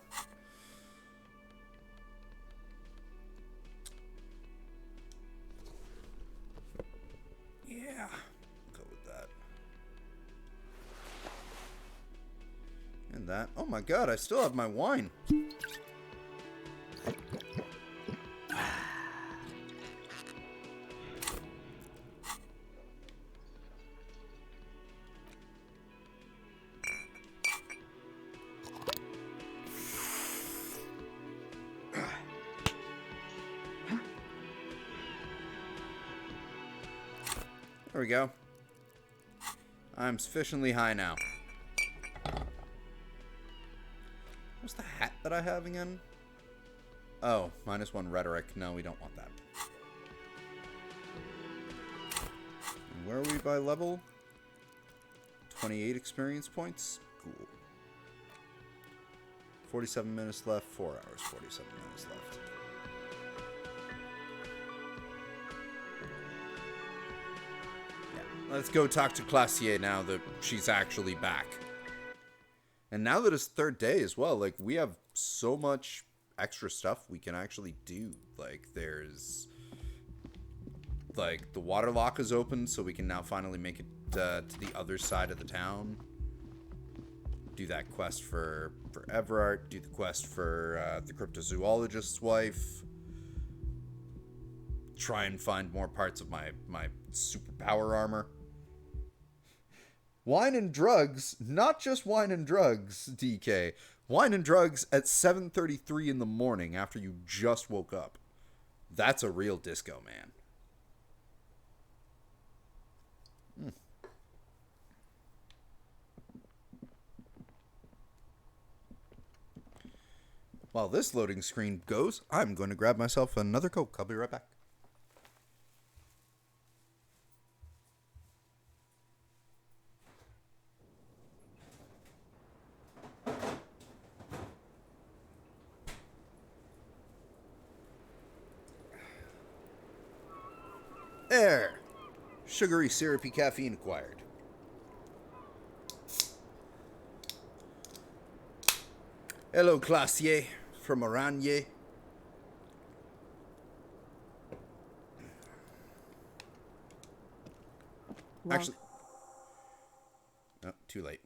Yeah, go with that. And that. Oh my god, I still have my wine. There we go. I'm sufficiently high now. What's the hat that I have again? Oh, -1 rhetoric. No, we don't want that. And where are we by level? 28 experience points? Cool. 47 minutes left. 4 hours, 47 minutes left. Let's go talk to Classier now that she's actually back. And now that it's third day as well, like, we have so much extra stuff we can actually do. Like, there's... Like, the water lock is open, so we can now finally make it to the other side of the town. Do that quest for Everard. Do the quest for the cryptozoologist's wife. Try and find more parts of my superpower armor. Wine and drugs, not just wine and drugs, DK. Wine and drugs at 7:33 in the morning after you just woke up. That's a real disco, man. While this loading screen goes, I'm going to grab myself another Coke. I'll be right back. There. Sugary, syrupy caffeine acquired. Hello, Classier from Oranje. Actually, oh, too late.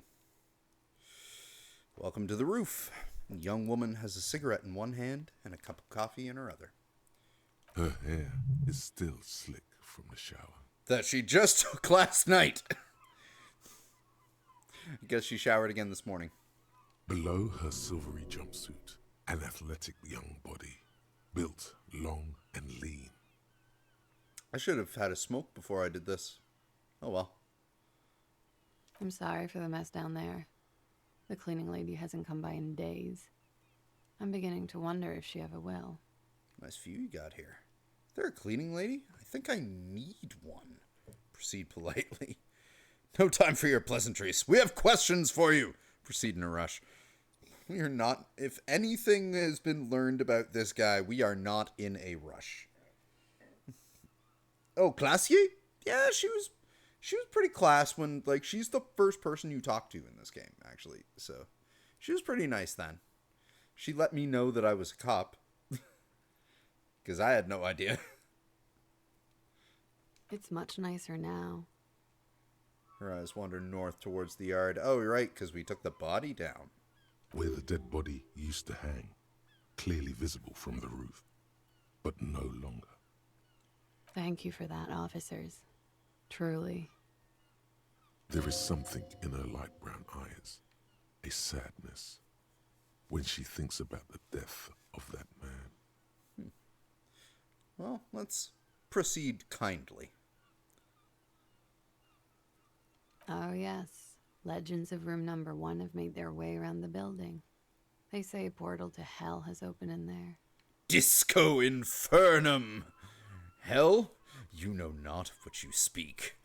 Welcome to the roof. A young woman has a cigarette in one hand and a cup of coffee in her other. Her hair is still slick from the shower. That she just took last night. I guess she showered again this morning. Below her silvery jumpsuit, an athletic young body, built long and lean. I should have had a smoke before I did this. Oh well. I'm sorry for the mess down there. The cleaning lady hasn't come by in days. I'm beginning to wonder if she ever will. Nice view you got here. Is there a cleaning lady? I think I need one. Proceed politely. No time for your pleasantries. We have questions for you. Proceed in a rush. We are not... If anything has been learned about this guy, we are not in a rush. Oh, Classier? Yeah, she was She was pretty class when, like, she's the first person you talk to in this game, actually. So, she was pretty nice then. She let me know that I was a cop. Because I had no idea. It's much nicer now. Her eyes wandered north towards the yard. Oh, you're right, because we took the body down. Where the dead body used to hang, clearly visible from the roof, but no longer. Thank you for that, officers. Truly. There is something in her light brown eyes, a sadness, when she thinks about the death of that man. Well, let's proceed kindly. Oh, yes. Legends of room number 1 have made their way around the building. They say a portal to hell has opened in there. Disco Infernum! Hell, you know not of what you speak.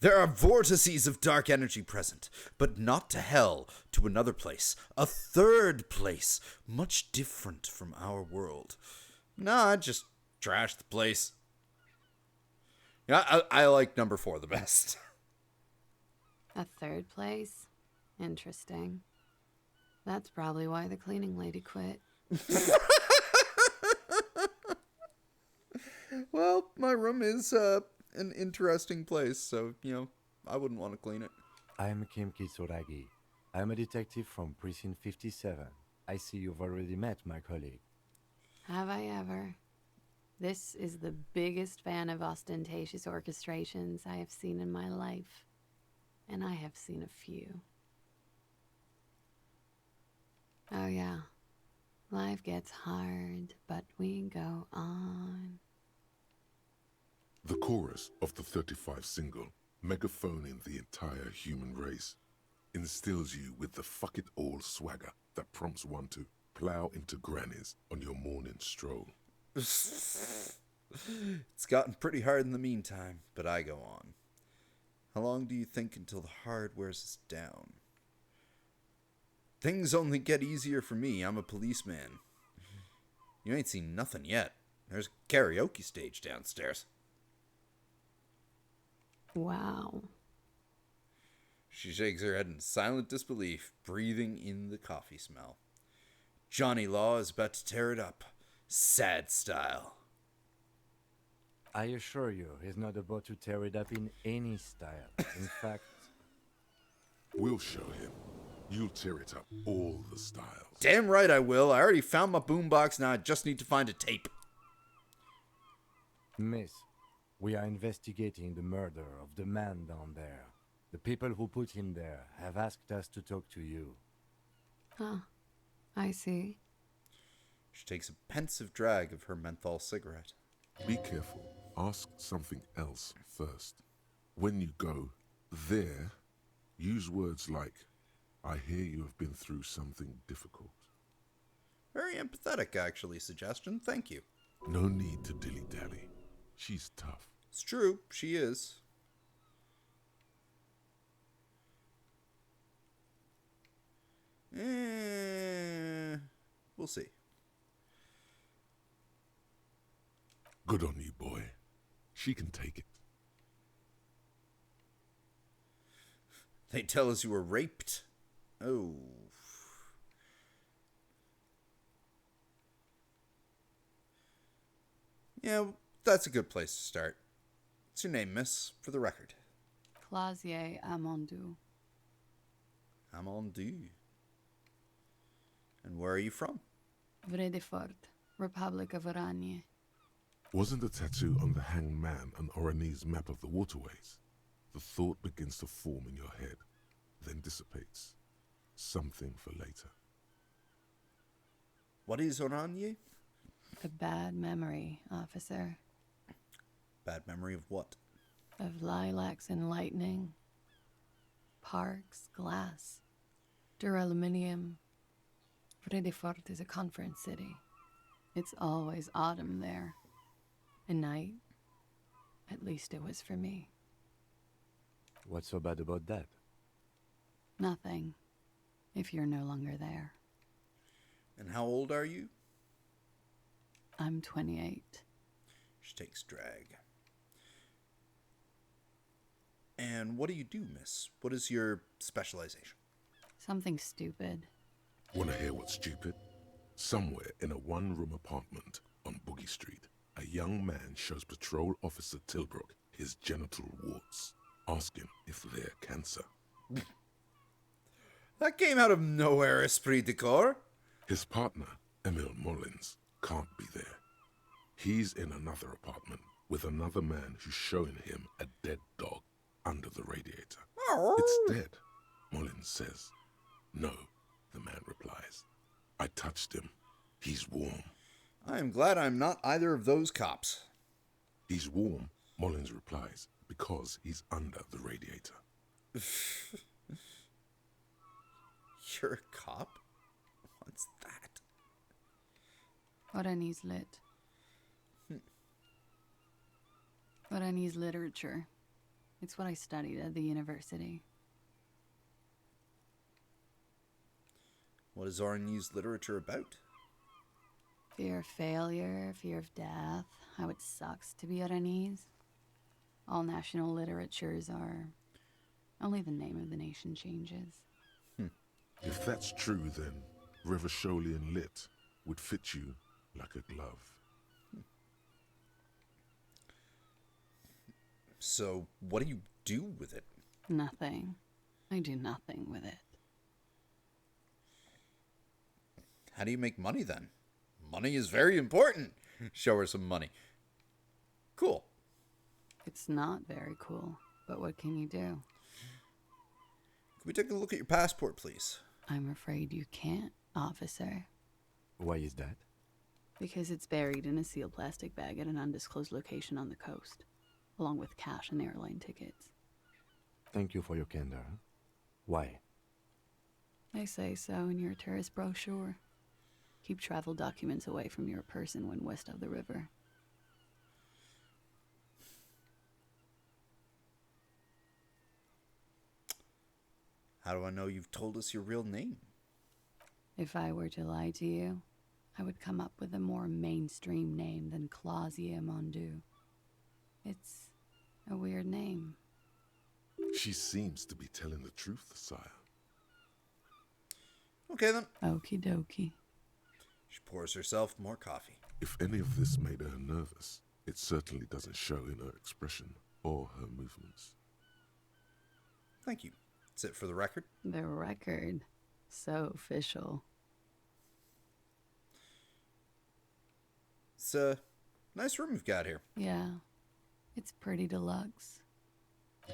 There are vortices of dark energy present, but not to hell, to another place, a third place, much different from our world. Nah, just trash the place. Yeah, I like number 4 the best. A third place? Interesting. That's probably why the cleaning lady quit. Well, my room is an interesting place, so, I wouldn't want to clean it. I'm Kim Kitsuragi. I'm a detective from Precinct 57. I see you've already met my colleague. Have I ever? This is the biggest fan of ostentatious orchestrations I have seen in my life. And I have seen a few. Oh yeah. Life gets hard, but we go on. The chorus of the 35 single, megaphoning the entire human race, instills you with the fuck it all swagger that prompts one to plow into grannies on your morning stroll. It's gotten pretty hard in the meantime, but I go on. How long do you think until the hard wears us down? Things only get easier for me. I'm a policeman. You ain't seen nothing yet. There's a karaoke stage downstairs. Wow. She shakes her head in silent disbelief, breathing in the coffee smell. Johnny Law is about to tear it up, sad style. I assure you, he's not about to tear it up in any style. In fact, We'll show him. You'll tear it up all the styles. Damn right I will. I already found my boombox, now I just need to find a tape. Miss, we are investigating the murder of the man down there. The people who put him there have asked us to talk to you. Huh. I see. She takes a pensive drag of her menthol cigarette. Be careful. Ask something else first. When you go there, use words like, I hear you have been through something difficult. Very empathetic, actually, suggestion. Thank you. No need to dilly-dally. She's tough. It's true. She is. We'll see. Good on you, boy. She can take it. They tell us you were raped. Oh. Yeah, that's a good place to start. What's your name, miss, for the record? Clausier Amondou. Amondou. And where are you from? Vredefort, Republic of Oranje. Wasn't the tattoo on the hanged man an Oranese map of the waterways? The thought begins to form in your head, then dissipates. Something for later. What is Oranje? A bad memory, officer. Bad memory of what? Of lilacs and lightning. Parks, glass. Duraluminium. Vredefort is a conference city. It's always autumn there. A night. At least it was for me. What's so bad about that? Nothing. If you're no longer there. And how old are you? I'm 28. She takes drag. And what do you do, miss? What is your specialization? Something stupid. Wanna hear what's stupid? Somewhere in a one-room apartment on Boogie Street, a young man shows Patrol Officer Tilbrook his genital warts, asking if they're cancer. That came out of nowhere, esprit de corps. His partner, Emil Mullins, can't be there. He's in another apartment with another man who's showing him a dead dog under the radiator. It's dead, Mullins says. No, the man replies. I touched him. He's warm. I am glad I'm not either of those cops. He's warm, Mullins replies, because he's under the radiator. You're a cop? What's that? Oranese lit. Oranese literature. It's what I studied at the university. What is Oranese literature about? Fear of failure, fear of death, how it sucks to be Oranese. All national literatures are. Only the name of the nation changes. If that's true, then Revacholian lit would fit you like a glove. So, what do you do with it? Nothing. I do nothing with it. How do you make money then? Money is very important. Show her some money. Cool. It's not very cool, but what can you do? Can we take a look at your passport, please? I'm afraid you can't, officer. Why is that? Because it's buried in a sealed plastic bag at an undisclosed location on the coast, along with cash and airline tickets. Thank you for your candor. Why? They say so in your tourist brochure. Keep travel documents away from your person when west of the river. How do I know you've told us your real name? If I were to lie to you, I would come up with a more mainstream name than Clausia Mondu. It's a weird name. She seems to be telling the truth, sire. Okay then. Okie dokie. She pours herself more coffee. If any of this made her nervous, it certainly doesn't show in her expression or her movements. Thank you. That's it for the record. The record. So official. It's a nice room you've got here. Yeah. It's pretty deluxe.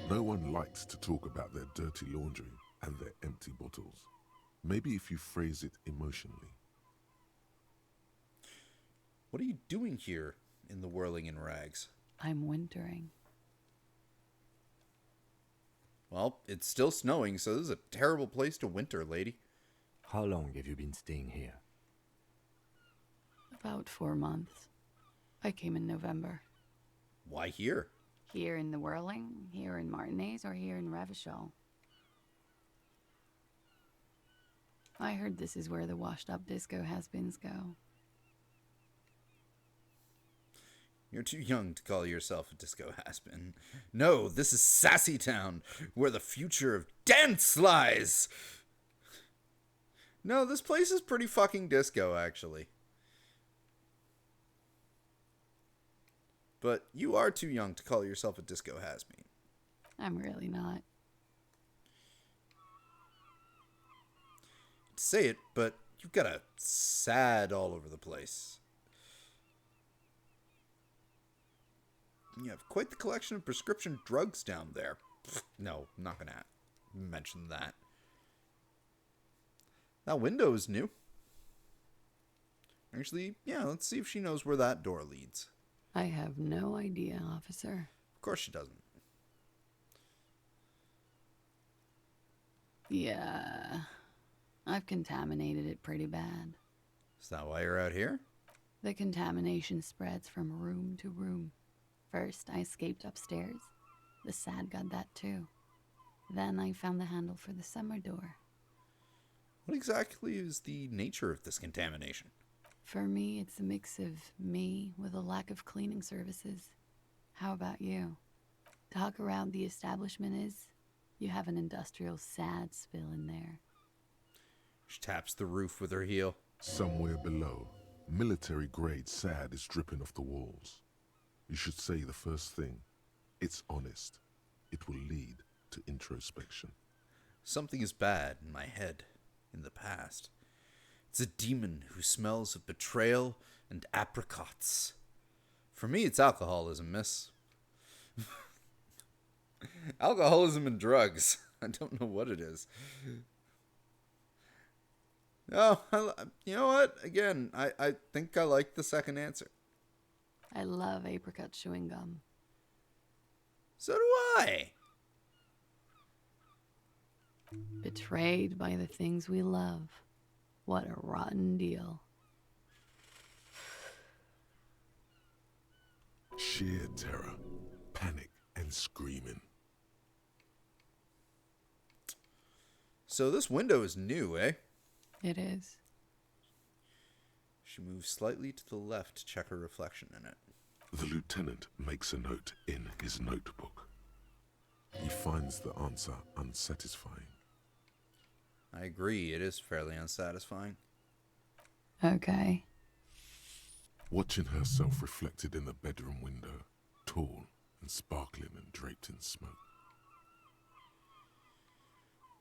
No one likes to talk about their dirty laundry and their empty bottles. Maybe if you phrase it emotionally. What are you doing here in the whirling in rags? I'm wintering. Well, it's still snowing, so this is a terrible place to winter, lady. How long have you been staying here? About 4 months. I came in November. Why here? Here in the Whirling, here in Martinez, or here in Revachol. I heard this is where the washed-up disco has-beens go. You're too young to call yourself a disco has-been. No, this is Sassy Town, where the future of dance lies. No, this place is pretty fucking disco, actually. But you are too young to call yourself a disco has-been. I'm really not. To say it, but you've got a sad all over the place. You have quite the collection of prescription drugs down there. No, I'm not gonna mention that. That window is new. Actually, yeah, let's see if she knows where that door leads. I have no idea, officer. Of course she doesn't. Yeah, I've contaminated it pretty bad. Is that why you're out here? The contamination spreads from room to room. First, I escaped upstairs. The SAD got that too. Then I found the handle for the summer door. What exactly is the nature of this contamination? For me, it's a mix of me with a lack of cleaning services. How about you? Talk around the establishment is, you have an industrial sad spill in there. She taps the roof with her heel. Somewhere below, military-grade sand is dripping off the walls. You should say the first thing. It's honest. It will lead to introspection. Something is bad in my head, in the past. It's a demon who smells of betrayal and apricots. For me, it's alcoholism, miss. Alcoholism and drugs. I don't know what it is. Oh, you know what? Again, I think I like the second answer. I love apricot chewing gum. So do I. Betrayed by the things we love. What a rotten deal. Sheer terror, panic, and screaming. So this window is new, eh? It is. She moves slightly to the left to check her reflection in it. The lieutenant makes a note in his notebook. He finds the answer unsatisfying. I agree, it is fairly unsatisfying. Okay. Watching herself reflected in the bedroom window, tall and sparkling and draped in smoke.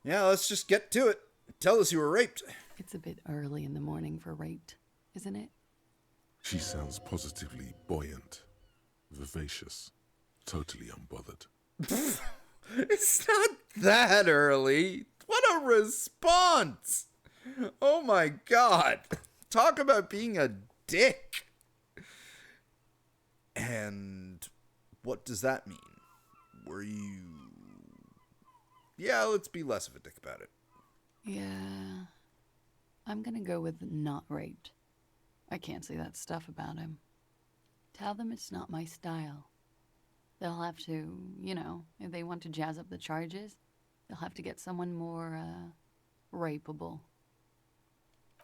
Yeah, let's just get to it. Tell us you were raped. It's a bit early in the morning for raped, isn't it? She sounds positively buoyant, vivacious, totally unbothered. It's not that early. What a response. Oh my god. Talk about being a dick. And what does that mean? Were you... Yeah, let's be less of a dick about it. Yeah. I'm gonna go with not raped. I can't say that stuff about him. Tell them it's not my style. They'll have to, if they want to jazz up the charges, they'll have to get someone more, rapeable.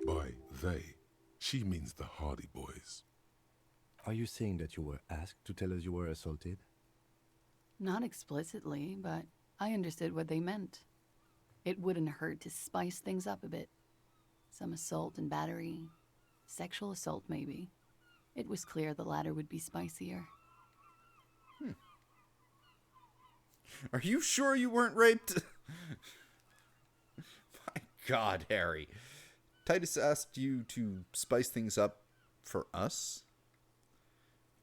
By they, she means the Hardy Boys. Are you saying that you were asked to tell us you were assaulted? Not explicitly, but I understood what they meant. It wouldn't hurt to spice things up a bit. Some assault and battery. Sexual assault, maybe. It was clear the latter would be spicier. Are you sure you weren't raped? My god, Harry. Titus asked you to spice things up for us?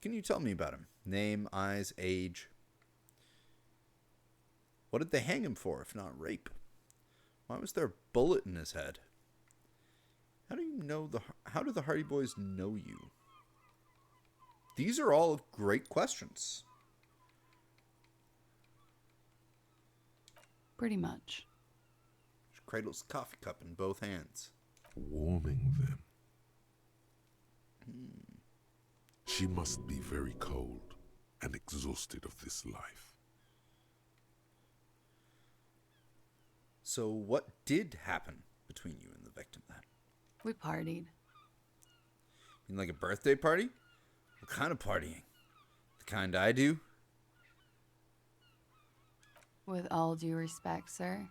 Can you tell me about him? Name, eyes, age. What did they hang him for, if not rape? Why was there a bullet in his head? How do the Hardy Boys know you? These are all great questions. Pretty much. She cradles a coffee cup in both hands. Warming them. She must be very cold and exhausted of this life. So what did happen between you and the victim then? We partied. You mean like a birthday party? What kind of partying? The kind I do? With all due respect, sir,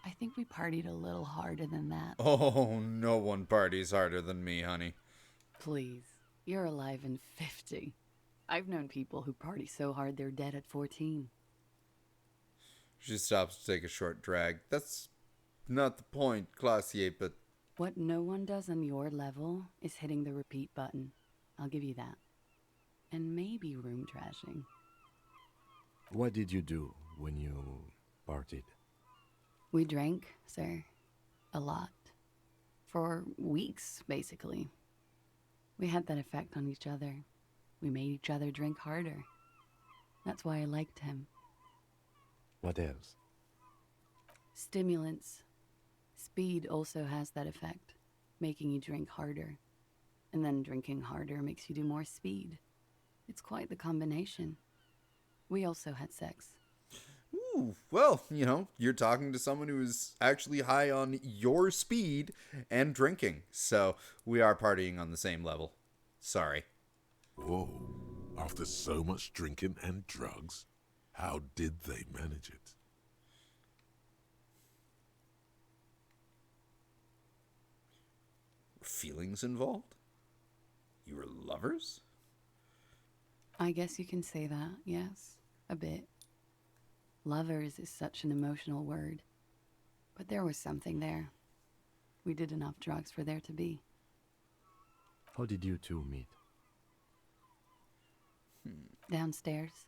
I think we partied a little harder than that. Oh, no one parties harder than me, honey. Please, you're alive in 50. I've known people who party so hard they're dead at 14. She stops to take a short drag. That's not the point, Classier, but... What no one does on your level is hitting the repeat button. I'll give you that. And maybe room trashing. What did you do when you partied? We drank, sir. A lot. For weeks, basically. We had that effect on each other. We made each other drink harder. That's why I liked him. What else? Stimulants. Speed also has that effect, making you drink harder. And then drinking harder makes you do more speed. It's quite the combination. We also had sex. Ooh, well, you're talking to someone who is actually high on your speed and drinking. So we are partying on the same level. Sorry. Whoa, after so much drinking and drugs? How did they manage it? Were feelings involved? You were lovers? I guess you can say that, yes, a bit. Lovers is such an emotional word. But there was something there. We did enough drugs for there to be. How did you two meet? Downstairs,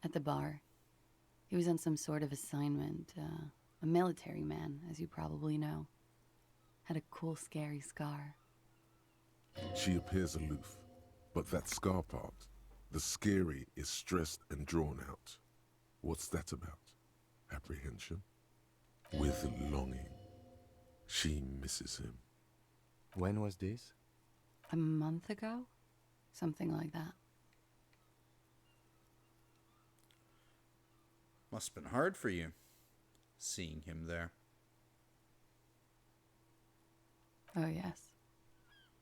at the bar. He was on some sort of assignment, a military man, as you probably know. Had a cool, scary scar. She appears aloof, but that scar part, the scary, is stressed and drawn out. What's that about? Apprehension? With longing. She misses him. When was this? A month ago? Something like that. Must have been hard for you, seeing him there. Oh, yes.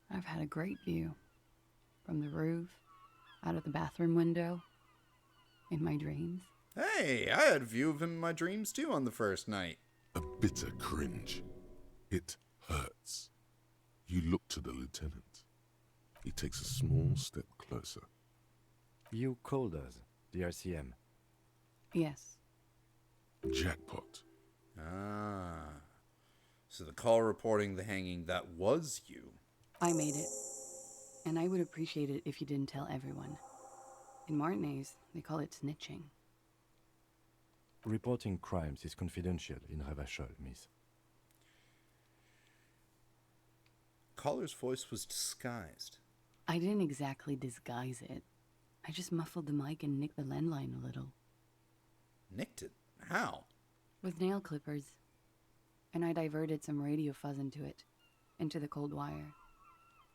I've had a great view. From the roof, out of the bathroom window, in my dreams. Hey, I had a view of him in my dreams too on the first night. A bitter cringe. It hurts. You look to the lieutenant. He takes a small step closer. You called us, the RCM. Yes. Jackpot. Ah. So the call reporting the hanging, that was you. I made it. And I would appreciate it if you didn't tell everyone. In Martinez, they call it snitching. Reporting crimes is confidential in Revachol, miss. Caller's voice was disguised. I didn't exactly disguise it. I just muffled the mic and nicked the landline a little. Nicked it? How? With nail clippers. And I diverted some radio fuzz into it. Into the cold wire.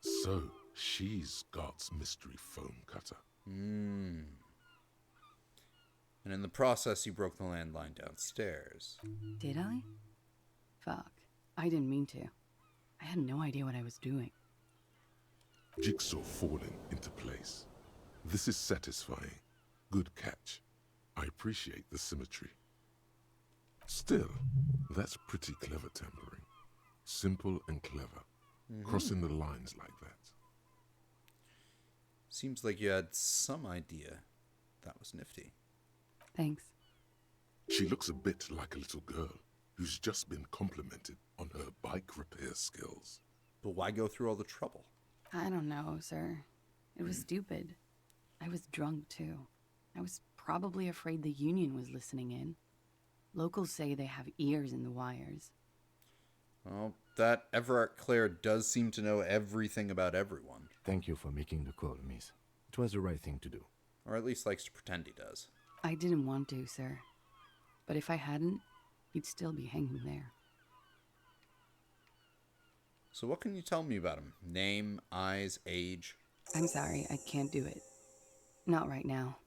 So, she's God's mystery foam cutter. And in the process, you broke the landline downstairs. Did I? Fuck. I didn't mean to. I had no idea what I was doing. Jigsaw falling into place. This is satisfying. Good catch. I appreciate the symmetry. Still, that's pretty clever tampering. Simple and clever. Crossing the lines like that. Seems like you had some idea. That was nifty. Thanks. She looks a bit like a little girl who's just been complimented on her bike repair skills. But why go through all the trouble? I don't know, sir. It was stupid. I was drunk, too. I was probably afraid the union was listening in. Locals say they have ears in the wires. Well, that Everett Clare does seem to know everything about everyone. Thank you for making the call, miss. It was the right thing to do. Or at least likes to pretend he does. I didn't want to, sir. But if I hadn't, he'd still be hanging there. So what can you tell me about him? Name, eyes, age? I'm sorry, I can't do it. Not right now.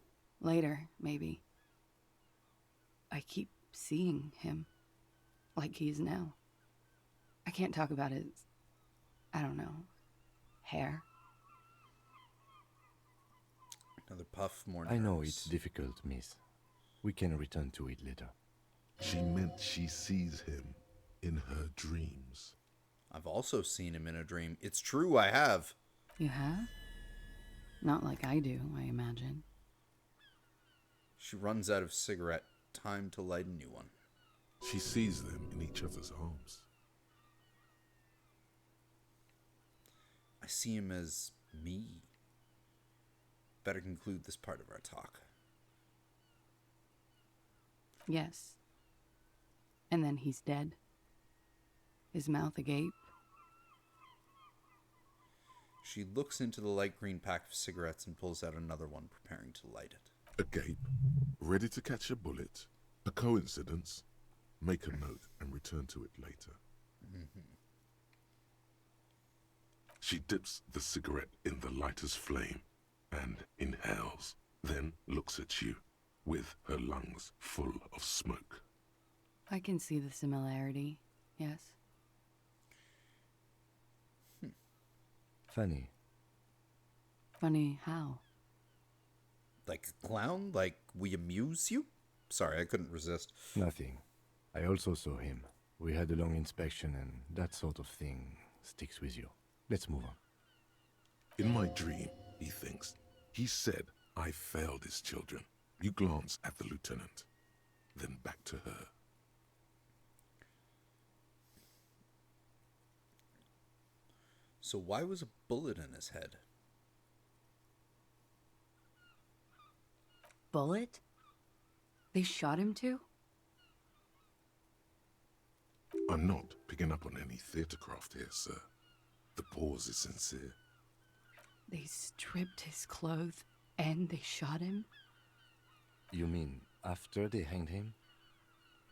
Later, maybe. I keep seeing him. Like he is now. I can't talk about his, I don't know, hair. Another puff, more nerves. I know it's difficult, miss. We can return to it later. She meant she sees him in her dreams. I've also seen him in a dream. It's true, I have. You have? Not like I do, I imagine. She runs out of cigarette. Time to light a new one. She sees them in each other's arms. I see him as me. Better conclude this part of our talk. Yes. And then he's dead. His mouth agape. She looks into the light green pack of cigarettes and pulls out another one, preparing to light it. Agape, ready to catch a bullet. A coincidence. Make a note and return to it later. She dips the cigarette in the lighter's flame and inhales, then looks at you with her lungs full of smoke. I can see the similarity, yes. Funny. Funny how? Like a clown? Like we amuse you? Sorry, I couldn't resist. Nothing. I also saw him. We had a long inspection, and that sort of thing sticks with you. Let's move on. In my dream, he thinks, he said I failed his children. You glance at the lieutenant, then back to her. So why was a bullet in his head? Bullet? They shot him too? I'm not picking up on any theatrecraft here, sir. The pause is sincere. They stripped his clothes and they shot him? You mean after they hanged him?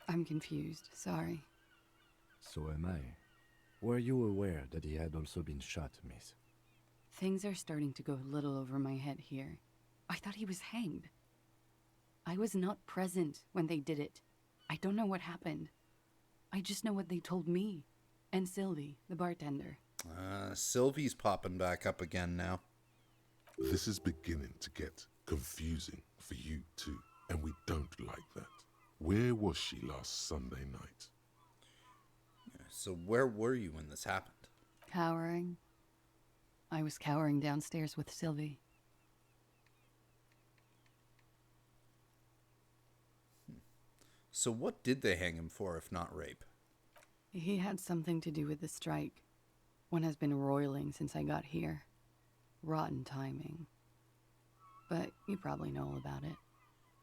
I'm confused, sorry. So am I. Were you aware that he had also been shot, miss? Things are starting to go a little over my head here. I thought he was hanged. I was not present when they did it. I don't know what happened. I just know what they told me. And Sylvie, the bartender. Sylvie's popping back up again now. This is beginning to get confusing for you too, and we don't like that. Where was she last Sunday night? So where were you when this happened? Cowering. I was cowering downstairs with Sylvie. So what did they hang him for if not rape? He had something to do with the strike. One has been roiling since I got here. Rotten timing. But you probably know all about it.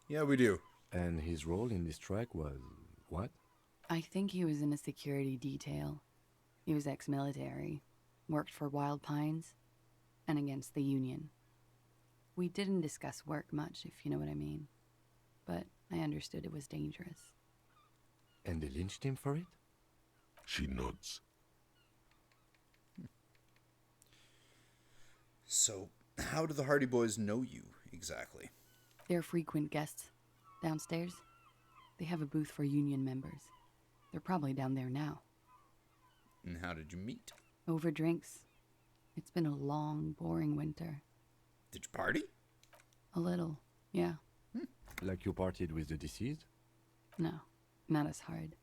Yeah, we do. And his role in this strike was what? I think he was in a security detail. He was ex-military, worked for Wild Pines, and against the Union. We didn't discuss work much, if you know what I mean. But I understood it was dangerous. And they lynched him for it? She nods. So, how do the Hardy Boys know you, exactly? They're frequent guests. Downstairs, they have a booth for Union members. They're probably down there now. And how did you meet? Over drinks. It's been a long, boring winter. Did you party? A little, yeah. Like you partied with the deceased? No, not as hard.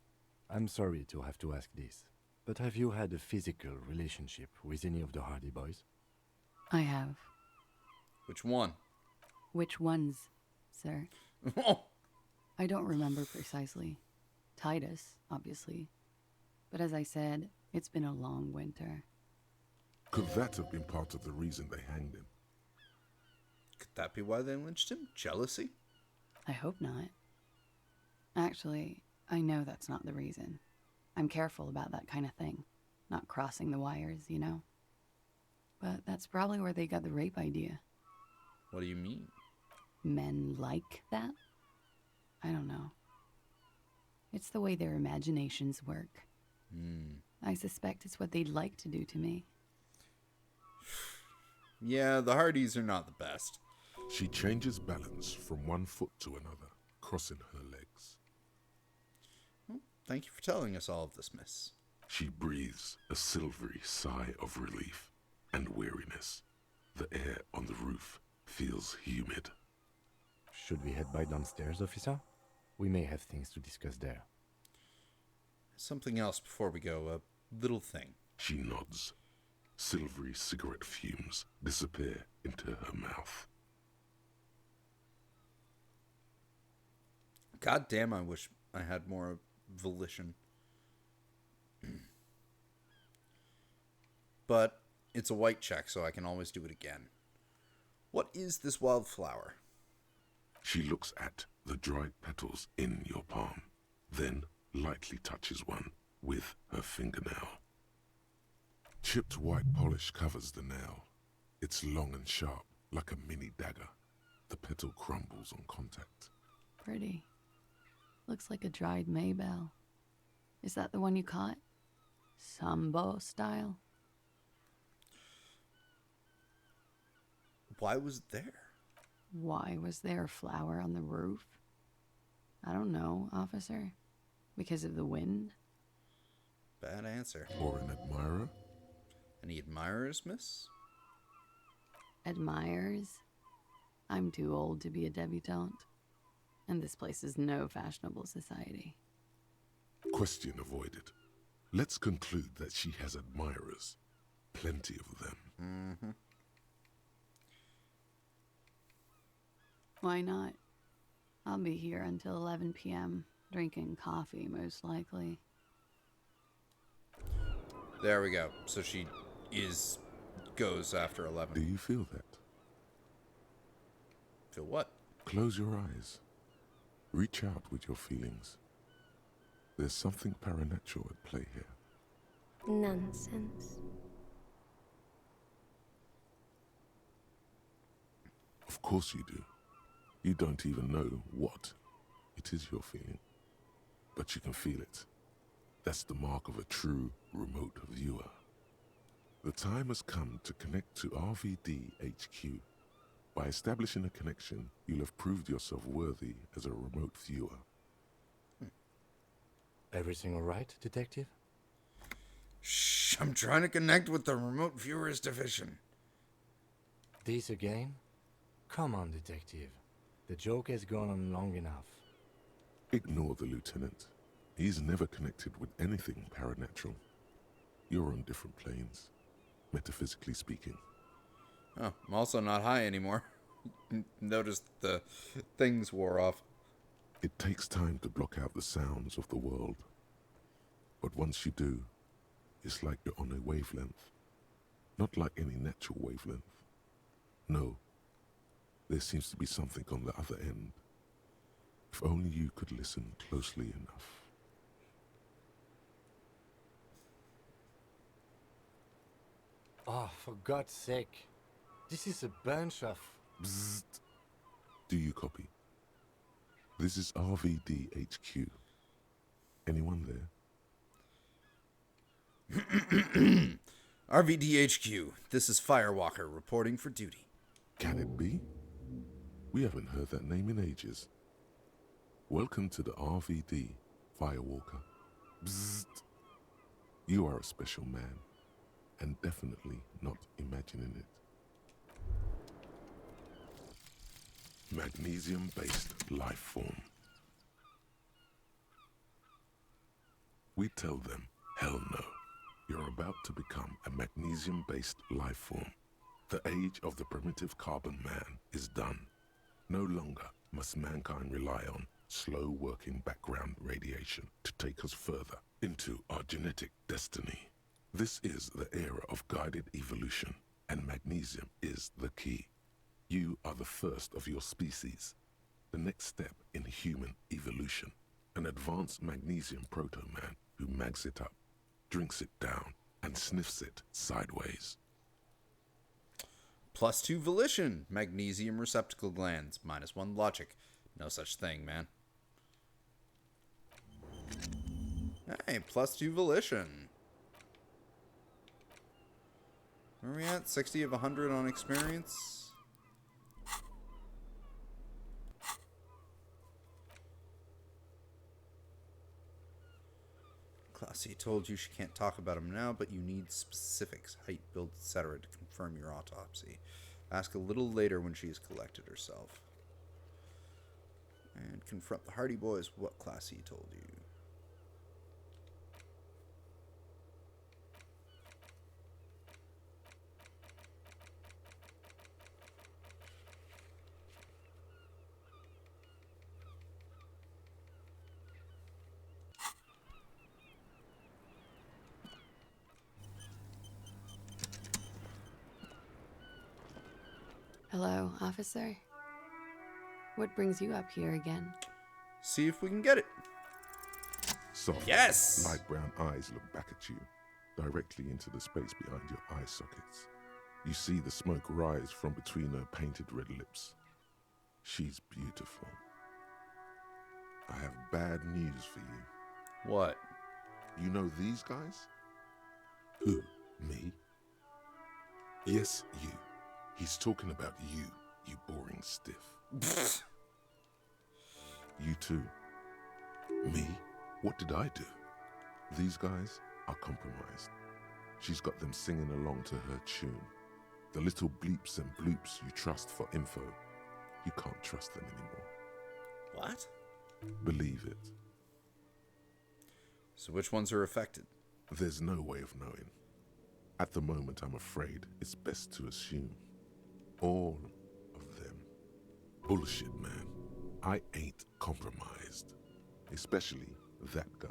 I'm sorry to have to ask this, but have you had a physical relationship with any of the Hardy Boys? I have. Which one? Which ones, sir? Oh! I don't remember precisely. Titus, obviously. But as I said, it's been a long winter. Could that have been part of the reason they hanged him? Could that be why they lynched him? Jealousy? I hope not. Actually, I know that's not the reason. I'm careful about that kind of thing. Not crossing the wires, you know? But that's probably where they got the rape idea. What do you mean? Men like that? I don't know. It's the way their imaginations work. I suspect it's what they'd like to do to me. Yeah, the Hardys are not the best. She changes balance from one foot to another, crossing her legs. Well, thank you for telling us all of this, miss. She breathes a silvery sigh of relief and weariness. The air on the roof feels humid. Should we head back downstairs, officer? We may have things to discuss there. Something else before we go, a little thing. She nods. Silvery cigarette fumes disappear into her mouth. God damn, I wish I had more volition. But it's a white check, so I can always do it again. What is this wildflower? She looks at the dried petals in your palm, then lightly touches one with her fingernail. Chipped white polish covers the nail. It's long and sharp, like a mini dagger. The petal crumbles on contact. Pretty. Looks like a dried maybell. Is that the one you caught? Sambo style? Why was it there? Why was there a flower on the roof? I don't know, officer. Because of the wind? Bad answer. Or an admirer? Any admirers, miss? Admirers? I'm too old to be a debutante. And this place is no fashionable society. Question avoided. Let's conclude that she has admirers. Plenty of them. Mm-hmm. Why not? I'll be here until 11 p.m., drinking coffee, most likely. There we go. So she goes after 11. Do you feel that? Feel what? Close your eyes. Reach out with your feelings. There's something paranatural at play here. Nonsense. Of course you do. You don't even know what it is you're feeling. But you can feel it. That's the mark of a true remote viewer. The time has come to connect to RVD HQ. By establishing a connection, you'll have proved yourself worthy as a remote viewer. Everything all right, detective? Shh, I'm trying to connect with the remote viewers division. This again? Come on, detective. The joke has gone on long enough. Ignore the lieutenant. He's never connected with anything paranatural. You're on different planes, metaphysically speaking. Oh, I'm also not high anymore. Notice the things wore off. It takes time to block out the sounds of the world. But once you do, it's like you're on a wavelength. Not like any natural wavelength. No. There seems to be something on the other end. If only you could listen closely enough. Oh, for God's sake. This is a bunch of... Bzzzt. Do you copy? This is RVD HQ. Anyone there? RVDHQ, this is Firewalker reporting for duty. Can it be? We haven't heard that name in ages. Welcome to the RVD, Firewalker. Bzzzt. You are a special man, and definitely not imagining it. Magnesium-based life form. We tell them, hell no. You're about to become a magnesium-based life form. The age of the primitive carbon man is done. No longer must mankind rely on slow-working background radiation to take us further into our genetic destiny. This is the era of guided evolution, and magnesium is the key. You are the first of your species, the next step in human evolution. An advanced magnesium proto-man who mags it up, drinks it down, and sniffs it sideways. +2 volition, magnesium receptacle glands, -1 logic. No such thing, man. Hey, +2 volition. Where are we at? 60 of 100 on experience? Classy told you she can't talk about him now, but you need specifics, height, build, etc. to confirm your autopsy. Ask a little later when she has collected herself. And confront the Hardy Boys with what Classy told you. Hello, officer. What brings you up here again? See if we can get it. Soft, Yes! light brown eyes look back at you, directly into the space behind your eye sockets. You see the smoke rise from between her painted red lips. She's beautiful. I have bad news for you. What? You know these guys? Who? Me? Yes, you. He's talking about you, you boring stiff. You too. Me? What did I do? These guys are compromised. She's got them singing along to her tune. The little bleeps and bloops you trust for info. You can't trust them anymore. What? Believe it. So which ones are affected? There's no way of knowing. At the moment, I'm afraid it's best to assume. All of them. Bullshit, man. I ain't compromised. Especially that guy.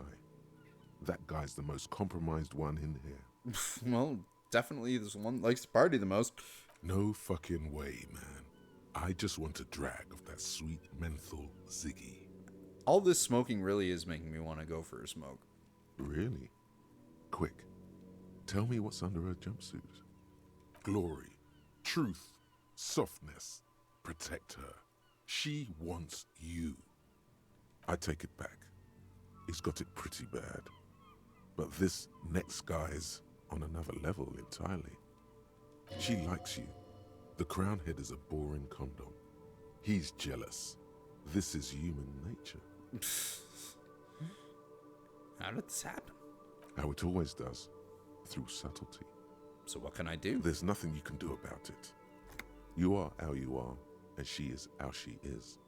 That guy's the most compromised one in here. Well, definitely this one likes to party the most. No fucking way, man. I just want a drag of that sweet menthol ziggy. All this smoking really is making me want to go for a smoke. Really? Quick. Tell me what's under her jumpsuit. Glory, truth, softness. Protect her. She wants you. I take it back. He's got it pretty bad. But this next guy's on another level entirely. She likes you. The crown head is a boring condom. He's jealous. This is human nature. How did this happen? How it always does. Through subtlety. So what can I do? There's nothing you can do about it. You are how you are, and she is how she is.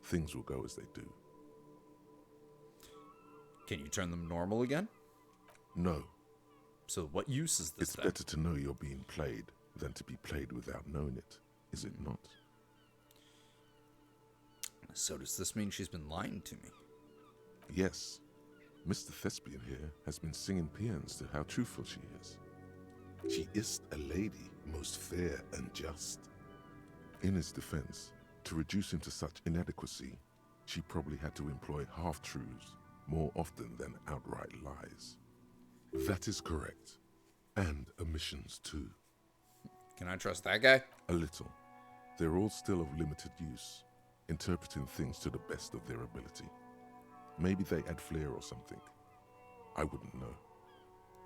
Things will go as they do. Can you turn them normal again? No. So what use is this It's then? better to know you're being played than to be played without knowing it, is it not? So does this mean she's been lying to me? Yes. Mr. Thespian here has been singing paeans to how truthful she is. She is a lady, most fair and just. In his defense, to reduce him to such inadequacy, she probably had to employ half-truths more often than outright lies. That is correct. And omissions too. Can I trust that guy? A little. They're all still of limited use, interpreting things to the best of their ability. Maybe they add flair or something. I wouldn't know.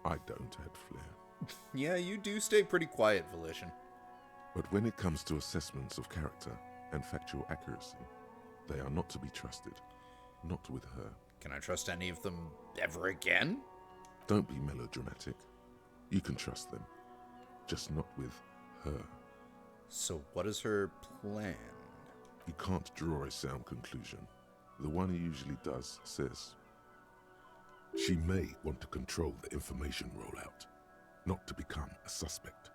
I don't add flair. Yeah, you do stay pretty quiet, Volition. But when it comes to assessments of character and factual accuracy, they are not to be trusted. Not with her. Can I trust any of them ever again? Don't be melodramatic. You can trust them. Just not with her. So what is her plan? You can't draw a sound conclusion. The one he usually does says, she may want to control the information rollout, not to become a suspect.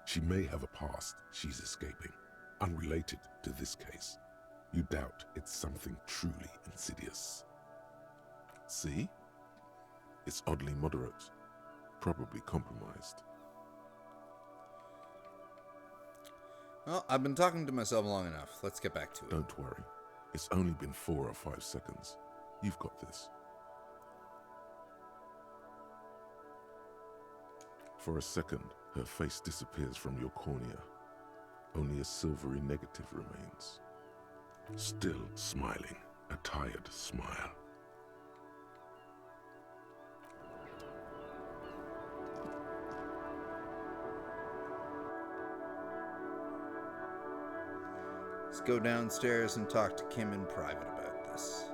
She may have a past she's escaping, unrelated to this case. You doubt it's something truly insidious. See? It's oddly moderate, probably compromised. Well, I've been talking to myself long enough. Let's get back to it. Don't worry. It's only been 4 or 5 seconds. You've got this. For a second, her face disappears from your cornea. Only a silvery negative remains. Still smiling, a tired smile. Let's go downstairs and talk to Kim in private about this.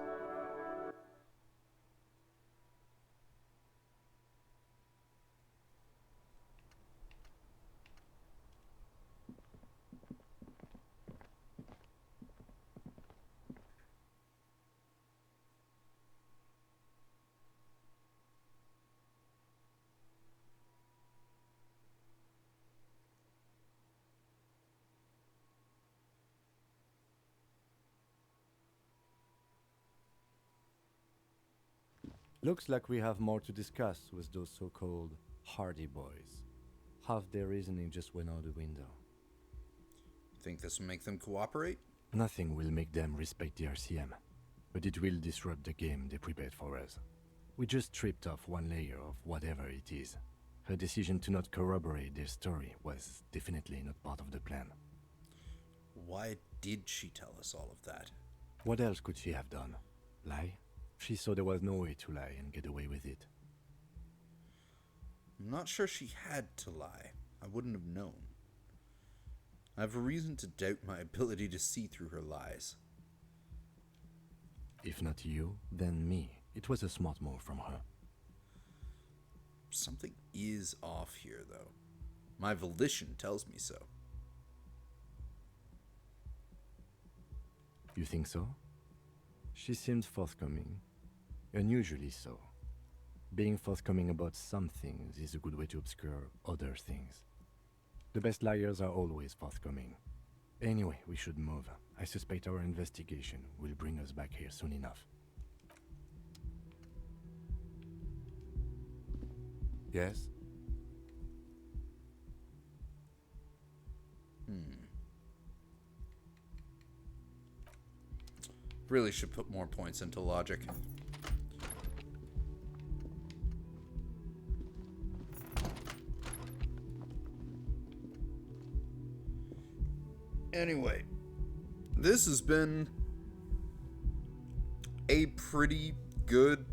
Looks like we have more to discuss with those so-called Hardy Boys. Half their reasoning just went out the window. Think this will make them cooperate? Nothing will make them respect the RCM, but it will disrupt the game they prepared for us. We just stripped off one layer of whatever it is. Her decision to not corroborate their story was definitely not part of the plan. Why did she tell us all of that? What else could she have done? Lie? She saw there was no way to lie and get away with it. I'm not sure she had to lie. I wouldn't have known. I have a reason to doubt my ability to see through her lies. If not you, then me. It was a smart move from her. Something is off here, though. My volition tells me so. You think so? She seemed forthcoming. Unusually so. Being forthcoming about some things is a good way to obscure other things. The best liars are always forthcoming. Anyway, we should move. I suspect our investigation will bring us back here soon enough. Yes? Really should put more points into logic. Anyway, this has been a pretty good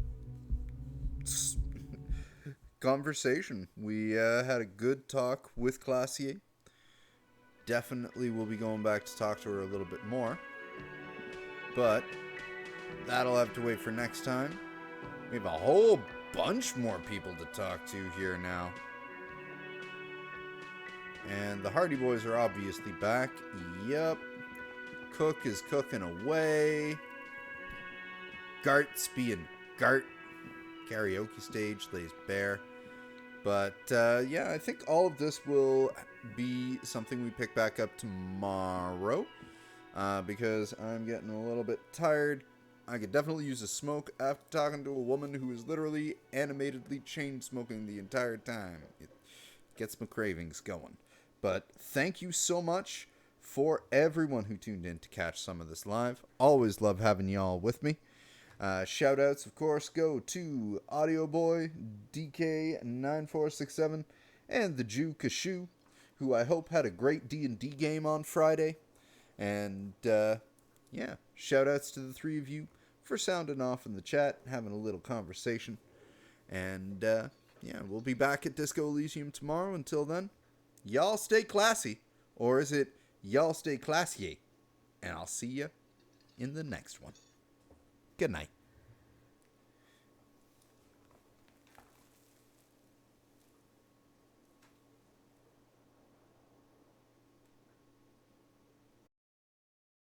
conversation. We had a good talk with Classier. Definitely will be going back to talk to her a little bit more. But that'll have to wait for next time. We have a whole bunch more people to talk to here now. And the Hardy Boys are obviously back. Yep. Cook is cooking away. Gart's being Gart. Karaoke stage lays bare. But yeah, I think all of this will be something we pick back up tomorrow. Because I'm getting a little bit tired. I could definitely use a smoke after talking to a woman who is literally animatedly chain smoking the entire time. It gets my cravings going. But thank you so much for everyone who tuned in to catch some of this live. Always love having y'all with me. Shout outs, of course, go to Audio Boy, DK9467, and the Jew Kashu, who I hope had a great D&D game on Friday. And, yeah, shout-outs to the three of you for sounding off in the chat, having a little conversation. And, yeah, we'll be back at Disco Elysium tomorrow. Until then, y'all stay classy. Or is it, y'all stay classier? And I'll see you in the next one. Good night.